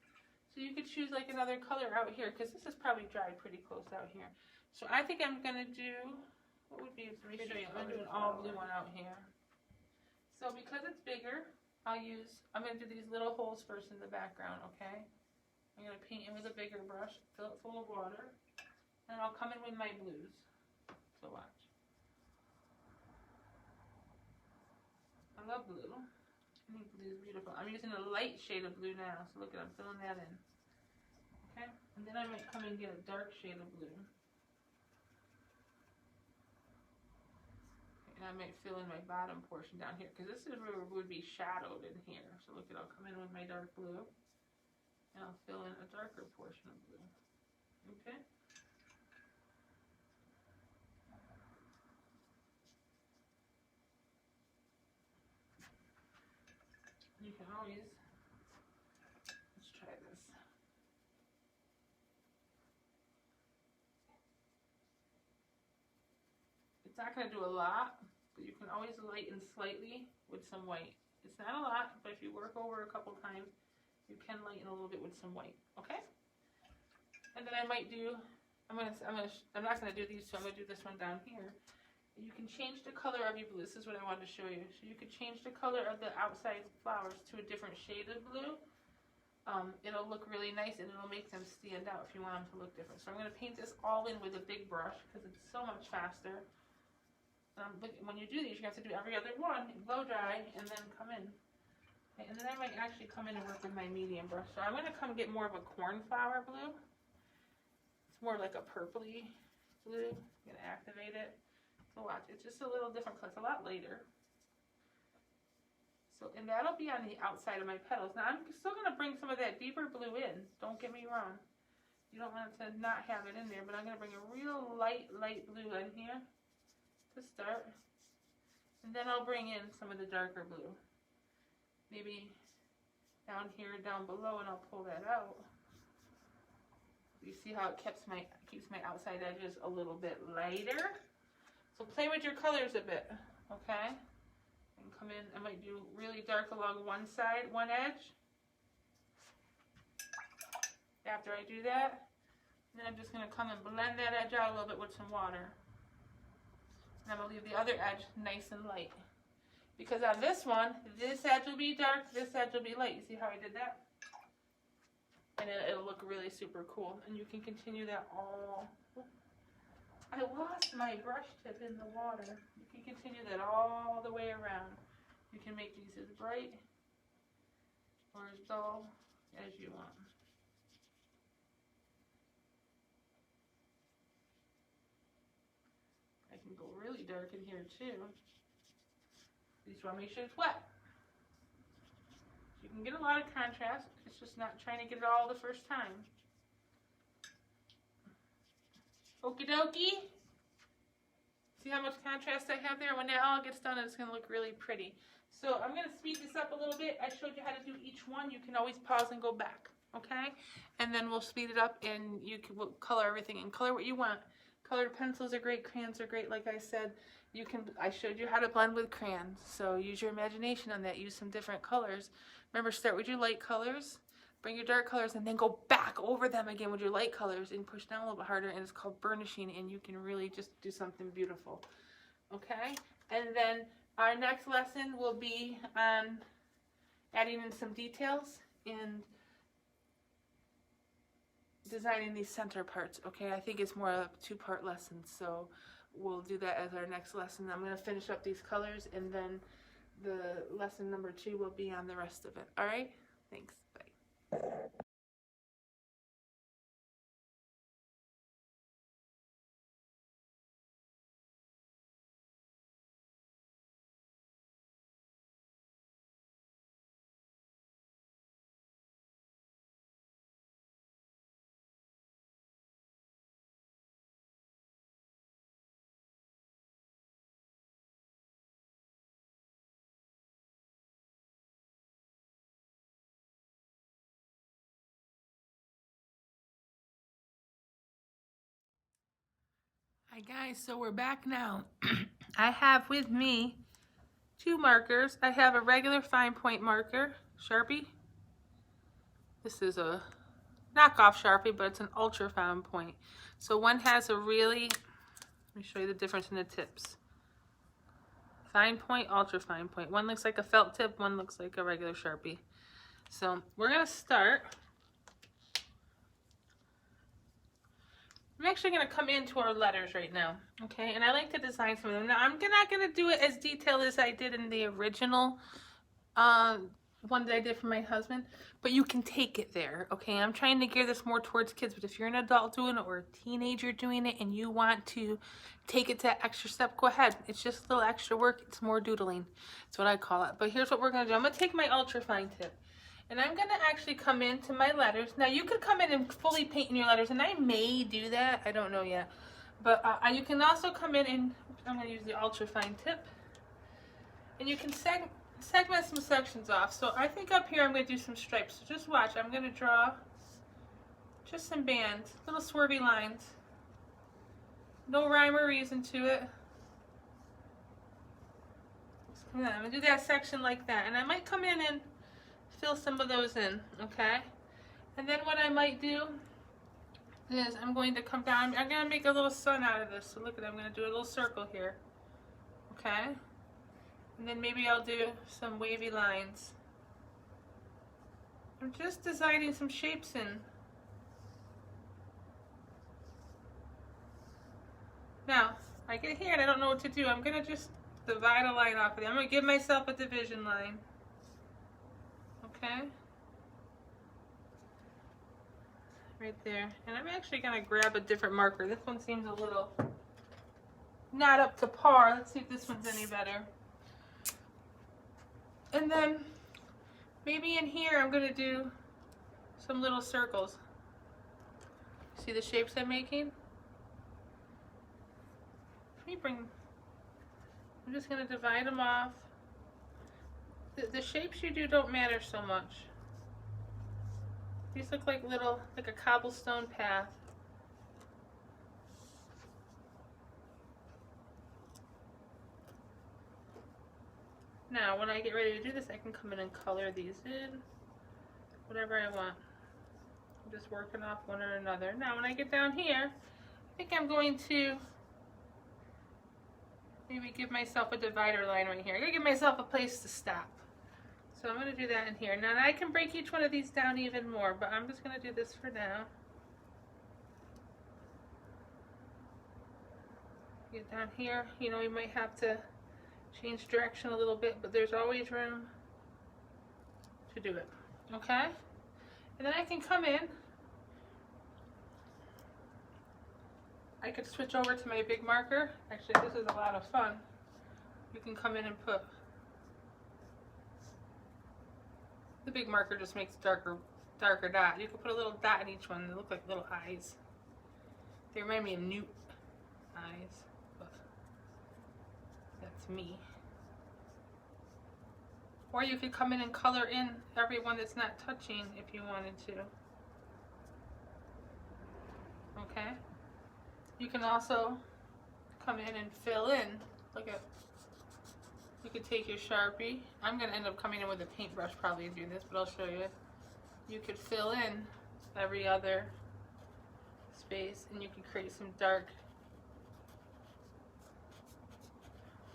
So you could choose like another color out here, because this is probably dried pretty close out here. So I think I'm going to do, what would be, let me show you, I'm going to do an all blue one out here. So because it's bigger, I'm going to do these little holes first in the background, okay? I'm going to paint in with a bigger brush, fill it full of water, and I'll come in with my blues. So watch. I love blue. I think blue is beautiful. I'm using a light shade of blue now, so look at, I'm filling that in. Okay? And then I might come and get a dark shade of blue. And I might fill in my bottom portion down here, because this is where it would be shadowed in here. So look at, I'll come in with my dark blue, and I'll fill in a darker portion of blue. Okay? You can always, let's try this. It's not going to do a lot, but you can always lighten slightly with some white. It's not a lot, but if you work over a couple times, you can lighten a little bit with some white, okay? And then I might do, I'm not going to do these, so I'm going to do this one down here. You can change the color of your blue. This is what I wanted to show you. So you could change the color of the outside flowers to a different shade of blue. It'll look really nice, and it'll make them stand out if you want them to look different. So I'm going to paint this all in with a big brush, because it's so much faster. But when you do these, you have to do every other one, blow dry, and then come in. Okay, and then I might actually come in and work with my medium brush. So I'm going to come get more of a cornflower blue. It's more like a purpley blue. I'm going to activate it. So watch, it's just a little different color. It's a lot later. So, and that'll be on the outside of my petals. Now I'm still going to bring some of that deeper blue in. Don't get me wrong. You don't want to not have it in there, but I'm going to bring a real light blue in here to start. And then I'll bring in some of the darker blue. Maybe down here, down below, and I'll pull that out. You see how it keeps my outside edges a little bit lighter? So play with your colors a bit, okay? And come in, I might do really dark along one side, one edge. After I do that, then I'm just going to come and blend that edge out a little bit with some water. And I'm going to leave the other edge nice and light. Because on this one, this edge will be dark, this edge will be light. You see how I did that? And it'll look really super cool. And you can continue that all... I lost my brush tip in the water. You can continue that all the way around. You can make these as bright or as dull as you want. I can go really dark in here too. You just want to make sure it's wet. You can get a lot of contrast. It's just not trying to get it all the first time. Okie dokie. See how much contrast I have there? When that all gets done, it's going to look really pretty. So I'm going to speed this up a little bit. I showed you how to do each one. You can always pause and go back, okay? And then we'll speed it up, and we'll color everything and color what you want. Colored pencils are great. Crayons are great. Like I said, I showed you how to blend with crayons. So use your imagination on that. Use some different colors. Remember, start with your light colors. Bring your dark colors and then go back over them again with your light colors and push down a little bit harder, and it's called burnishing, and you can really just do something beautiful. Okay? And then our next lesson will be on adding in some details and designing these center parts. Okay? I think it's more of a two-part lesson, so we'll do that as our next lesson. I'm going to finish up these colors, and then the lesson number 2 will be on the rest of it. All right? Thanks. Bye. Hi guys, so we're back now. I have with me 2 markers. I have a regular fine point marker, Sharpie. This is a knockoff Sharpie, but it's an ultra fine point. So one has a really, let me show you the difference in the tips. Fine point, ultra fine point. One looks like a felt tip, one looks like a regular Sharpie. So we're gonna start. I'm actually going to come into our letters right now, okay? And I like to design some of them. Now, I'm not going to do it as detailed as I did in the original one that I did for my husband, but you can take it there, okay? I'm trying to gear this more towards kids, but if you're an adult doing it or a teenager doing it and you want to take it to that extra step, go ahead. It's just a little extra work. It's more doodling. That's what I call it. But here's what we're going to do. I'm going to take my ultra fine tip. And I'm going to actually come into my letters. Now, you could come in and fully paint in your letters, and I may do that. I don't know yet. But you can also come in and, I'm going to use the ultra fine tip. And you can segment some sections off. So I think up here I'm going to do some stripes. So just watch. I'm going to draw just some bands, little swervy lines. No rhyme or reason to it. I'm going to do that section like that. And I might come in and fill some of those in, okay? And then what I might do is I'm going to come down. I'm going to make a little sun out of this. So look at it. I'm going to do a little circle here, okay? And then maybe I'll do some wavy lines. I'm just designing some shapes in. Now, I get here and I don't know what to do. I'm going to just divide a line off of it. I'm going to give myself a division line. Okay, right there. And I'm actually going to grab a different marker. This one seems a little not up to par. Let's see if this one's any better. And then maybe in here I'm going to do some little circles. See the shapes I'm making? I'm just going to divide them off. The shapes you do don't matter so much. These look like like a cobblestone path. Now, when I get ready to do this, I can come in and color these in, whatever I want. I'm just working off one or another. Now, when I get down here, I think I'm going to maybe give myself a divider line right here. I'm going to give myself a place to stop. So I'm going to do that in here. Now, I can break each one of these down even more, but I'm just going to do this for now. Get down here, you know, you might have to change direction a little bit, but there's always room to do it, okay? And then I can come in. I could switch over to my big marker. Actually, this is a lot of fun. You can come in and put, the big marker just makes darker dot. You can put a little dot in each one. They look like little eyes. They remind me of newt eyes, but that's me. Or you could come in and color in every one that's not touching if you wanted to. Okay? You can also come in and fill in. Look at, you could take your Sharpie. I'm going to end up coming in with a paintbrush probably and doing this, but I'll show you. You could fill in every other space and you can create some dark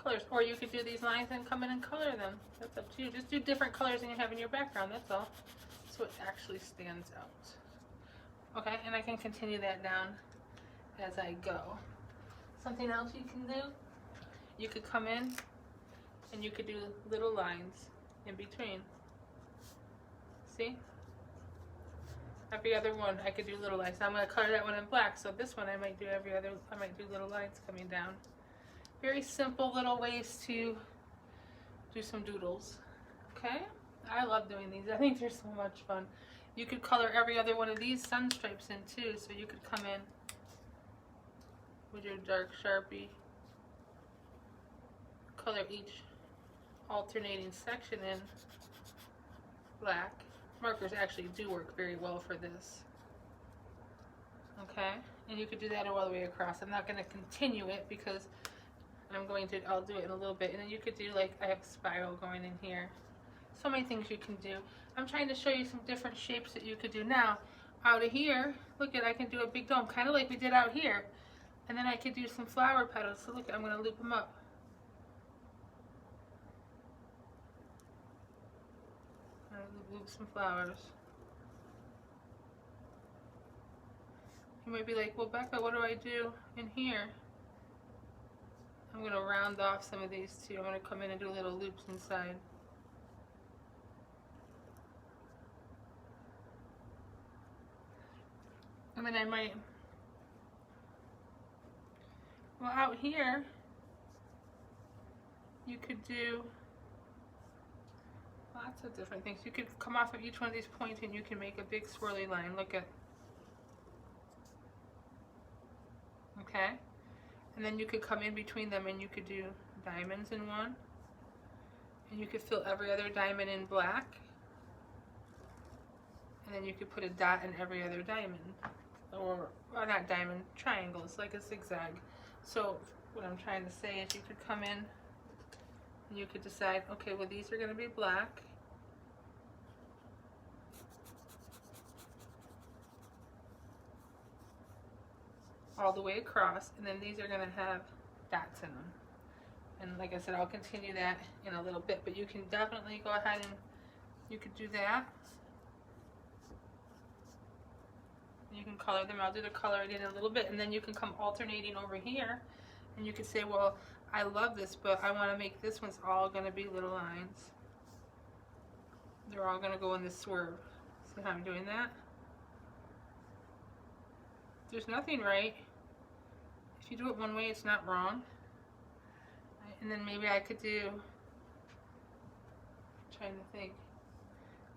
colors. Or you could do these lines and come in and color them. That's up to you. Just do different colors than you have in your background, that's all. So it actually stands out. Okay, and I can continue that down as I go. Something else you can do, you could come in and you could do little lines in between. See? Every other one I could do little lines. Now I'm going to color that one in black, so this one I might do little lines coming down. Very simple little ways to do some doodles. Okay? I love doing these. I think they're so much fun. You could color every other one of these sun stripes in too, so you could come in with your dark Sharpie, color each alternating section in black. Markers actually do work very well for this. Okay? And you could do that all the way across. I'm not going to continue it because I'll do it in a little bit. And then you could do, like, I have a spiral going in here. So many things you can do. I'm trying to show you some different shapes that you could do. Now, out of here, look at, I can do a big dome, kind of like we did out here. And then I could do some flower petals. So look, I'm going to loop them up. I'm going to loop some flowers. You might be like, well, Becca, what do I do in here? I'm going to round off some of these too. I'm going to come in and do little loops inside. And then I might, well, out here, you could do lots of different things. You could come off of each one of these points and you can make a big swirly line. Look at, okay? And then you could come in between them and you could do diamonds in one. And you could fill every other diamond in black. And then you could put a dot in every other diamond. Or not diamond, triangles, like a zigzag. So what I'm trying to say is you could come in and you could decide, okay, well, these are going to be black. All the way across, and then these are going to have dots in them. And like I said, I'll continue that in a little bit, but you can definitely go ahead and you could do that. You can color them. I'll do the coloring in a little bit, and then you can come alternating over here, and you can say, well, I love this, but I want to make this one's all going to be little lines. They're all going to go in this swerve. See how I'm doing that? There's nothing right. If you do it one way, it's not wrong. And then maybe I could do trying to think.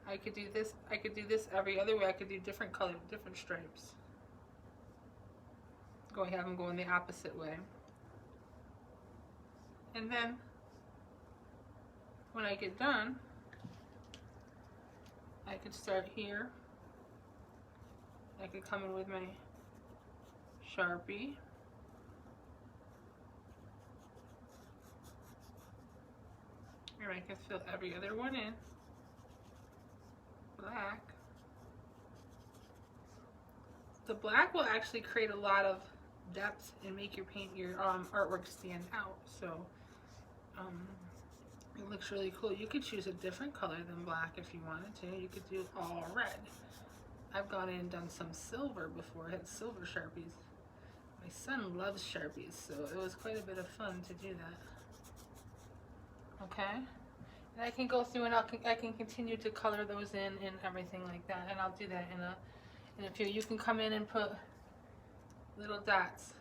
I could do this. I could do this every other way. I could do different color, different stripes. Go have them going the opposite way. And then when I get done, I could start here. I could come in with my Sharpie. And I can fill every other one in. Black. The black will actually create a lot of depth and make your artwork stand out. So it looks really cool. You could choose a different color than black if you wanted to. You could do all red. I've gone in and done some silver before. I had silver Sharpies. My son loves Sharpies, so it was quite a bit of fun to do that. Okay, and I can go through and I can continue to color those in and everything like that, and I'll do that in a few. You can come in and put little dots.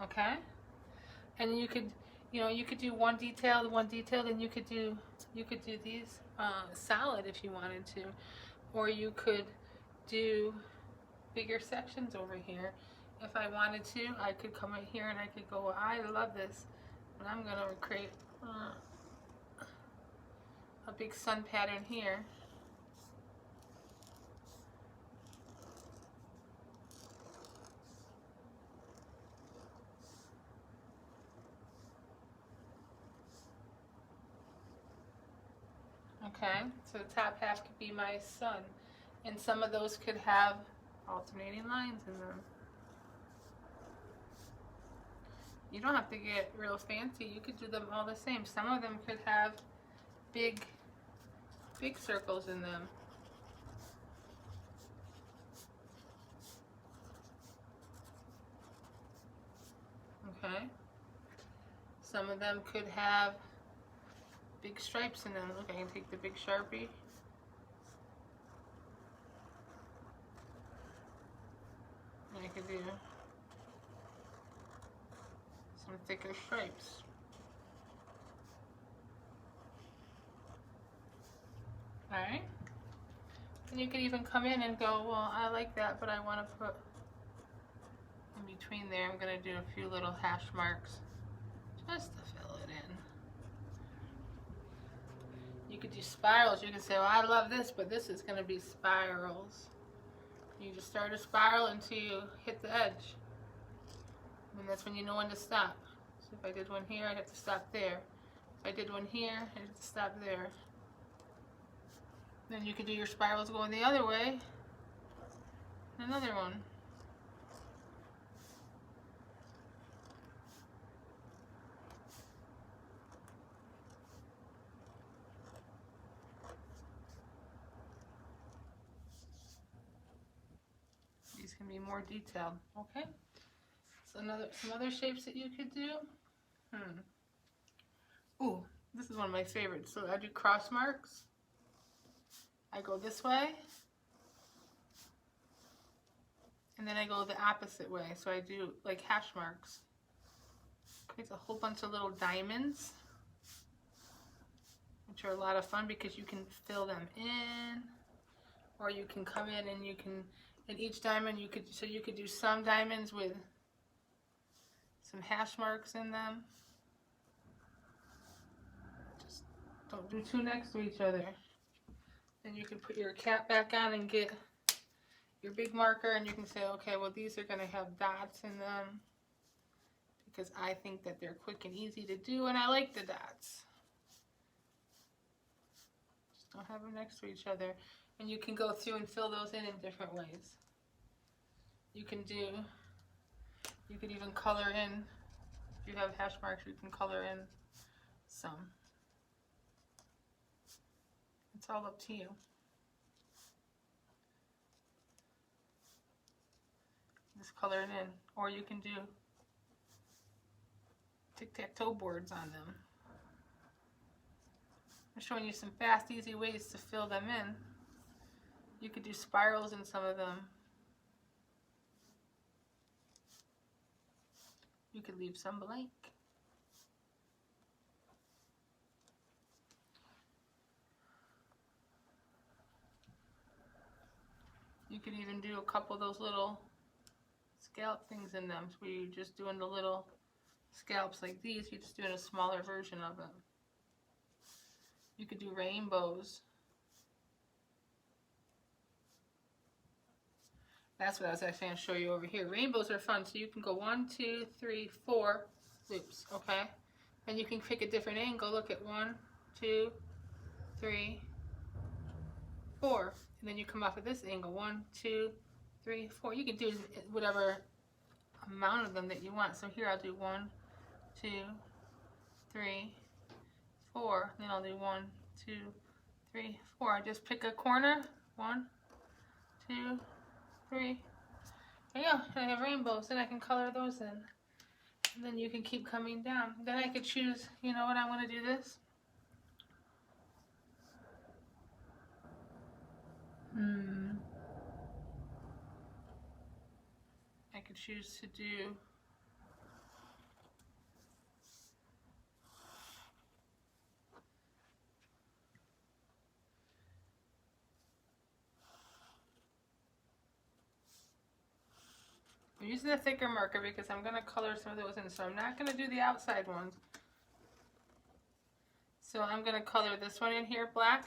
Okay, and you could do one detail, and you could do these solid if you wanted to, or you could do bigger sections over here. If I wanted to, I could come right here and I could go, I love this, but I'm going to create a big sun pattern here. Okay, so the top half could be my sun, and some of those could have alternating lines in them. You don't have to get real fancy. You could do them all the same. Some of them could have big circles in them. Okay. Some of them could have big stripes in them. Look, I can take the big Sharpie. And I could do some thicker stripes. Alright? And you could even come in and go, well, I like that, but I want to put in between there, I'm going to do a few little hash marks just to fill it in. You could do spirals. You can say, well, I love this, but this is going to be spirals. You just start a spiral until you hit the edge. And that's when you know when to stop. So if I did one here, I'd have to stop there. If I did one here, I'd have to stop there. Then you could do your spirals going the other way. Another one. These can be more detailed. Okay. So some other shapes that you could do. Ooh, this is one of my favorites. So I do cross marks. I go this way, and then I go the opposite way. So I do like hash marks. Creates a whole bunch of little diamonds, which are a lot of fun because you can fill them in, or you can come in and you can, in each diamond you could do some diamonds with some hash marks in them. Just don't do two next to each other. Then you can put your cap back on and get your big marker, and you can say, okay, well, these are going to have dots in them because I think that they're quick and easy to do, and I like the dots. Just don't have them next to each other. And you can go through and fill those in different ways. You could even color in, if you have hash marks, you can color in some. It's all up to you. Just color it in. Or you can do tic-tac-toe boards on them. I'm showing you some fast, easy ways to fill them in. You could do spirals in some of them. You could leave some blank. You could even do a couple of those little scallop things in them, where you're just doing the little scallops like these, you're just doing a smaller version of it. You could do rainbows. That's what I was actually going to show you over here. Rainbows are fun, so you can go 1, 2, 3, 4 loops, okay? And you can pick a different angle. Look at 1, 2, 3, 4. And then you come off at this angle. 1, 2, 3, 4. You can do whatever amount of them that you want. So here I'll do 1, 2, 3, 4. Then I'll do 1, 2, 3, 4. I just pick a corner. 1, 2, 3. There you go. I have rainbows, and I can color those in. And then you can keep coming down. Then I could choose, you know what, I want to do this. I could choose to do I'm using a thicker marker because I'm going to color some of those in, so I'm not going to do the outside ones. So I'm going to color this one in here black.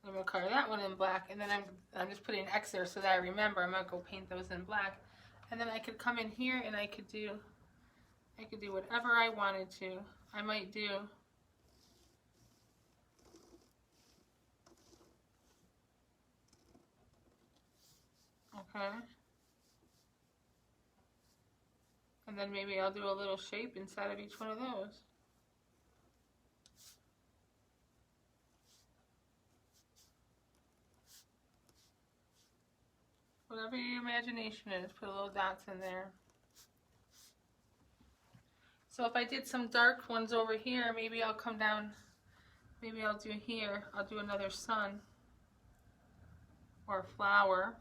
I'm going to color that one in black, and then I'm just putting an X there so that I remember I'm going to go paint those in black. And then I could come in here and I could do whatever I wanted to. I might do okay. And then maybe I'll do a little shape inside of each one of those. Whatever your imagination is, put a little dots in there. So if I did some dark ones over here, maybe I'll come down, maybe I'll do here, I'll do another sun or a flower.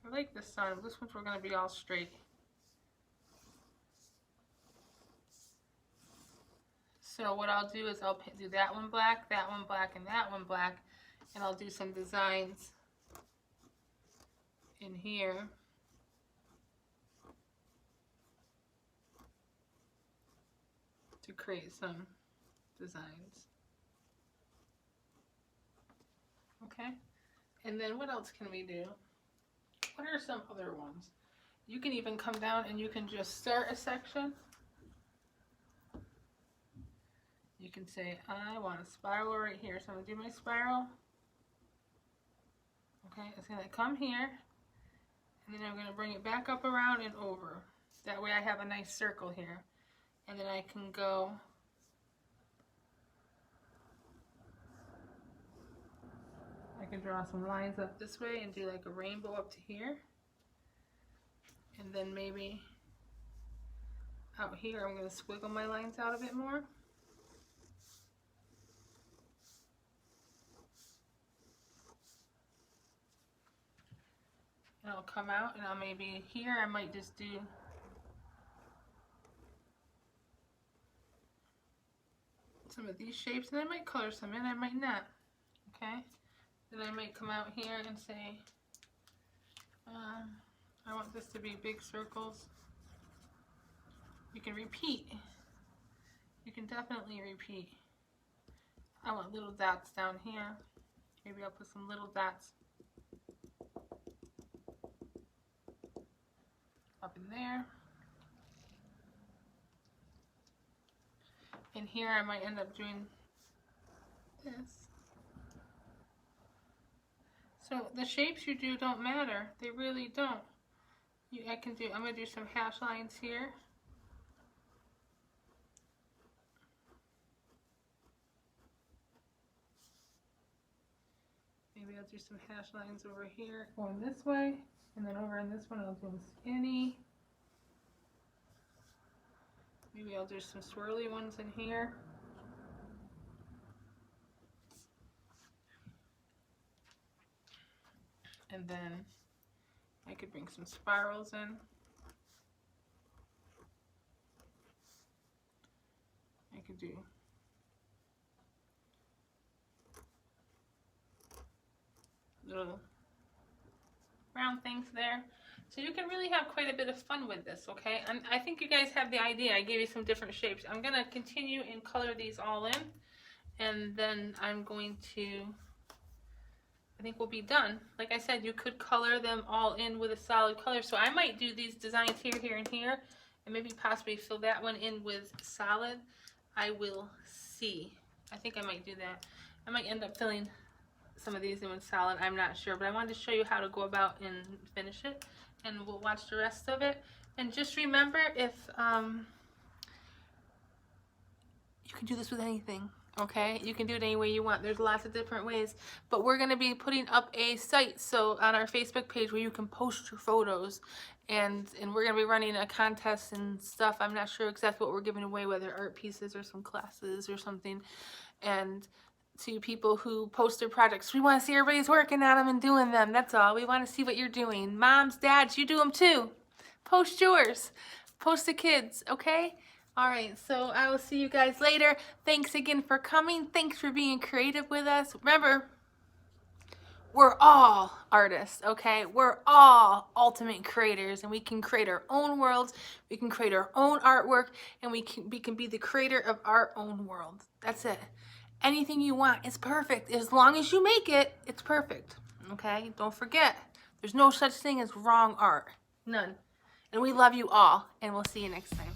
I like the sun. This one's we're going to be all straight. So what I'll do is I'll do that one black, and that one black, and I'll do some designs in here. To create some designs. Okay, and then what else can we do? What are some other ones? You can even come down and you can just start a section. You can say, I want a spiral right here. So I'm going to do my spiral. Okay, it's going to come here. And then I'm going to bring it back up around and over. That way I have a nice circle here. And then I can go I can draw some lines up this way and do like a rainbow up to here. And then maybe out here I'm going to squiggle my lines out a bit more. And I'll come out and I'll maybe here I might just do some of these shapes, and I might color some in, I might not. Okay, then I might come out here and say I want this to be big circles. You can repeat. You can definitely repeat. I want little dots down here. Maybe I'll put some little dots up in there. And here I might end up doing this. So the shapes you do don't matter. They really don't. I'm going to do some hash lines here. Maybe I'll do some hash lines over here going this way. And then over in this one I'll do them skinny. Maybe I'll do some swirly ones in here. And then I could bring some spirals in. I could do little background things there. So you can really have quite a bit of fun with this, okay? And I think you guys have the idea. I gave you some different shapes. I'm going to continue and color these all in. And then I'm going to, I think we'll be done. Like I said, you could color them all in with a solid color. So I might do these designs here, here, and here. And maybe possibly fill that one in with solid. I will see. I think I might do that. I might end up filling some of these in with solid. I'm not sure. But I wanted to show you how to go about and finish it. And we'll watch the rest of it. And just remember, if you can do this with anything, okay? You can do it any way you want. There's lots of different ways. But we're going to be putting up a site so on our Facebook page where you can post your photos. And we're going to be running a contest and stuff. I'm not sure exactly what we're giving away, whether art pieces or some classes or something. And to people who post their projects, we want to see everybody's working on them and doing them. That's all. We want to see what you're doing. Moms, dads, you do them too. Post yours. Post the kids, okay? All right, so I will see you guys later. Thanks again for coming. Thanks for being creative with us. Remember, we're all artists, okay? We're all ultimate creators, and we can create our own worlds. We can create our own artwork, and we can be the creator of our own world. That's it. Anything you want is perfect. As long as you make it, it's perfect, okay? Don't forget, there's no such thing as wrong art. None. And we love you all, and we'll see you next time.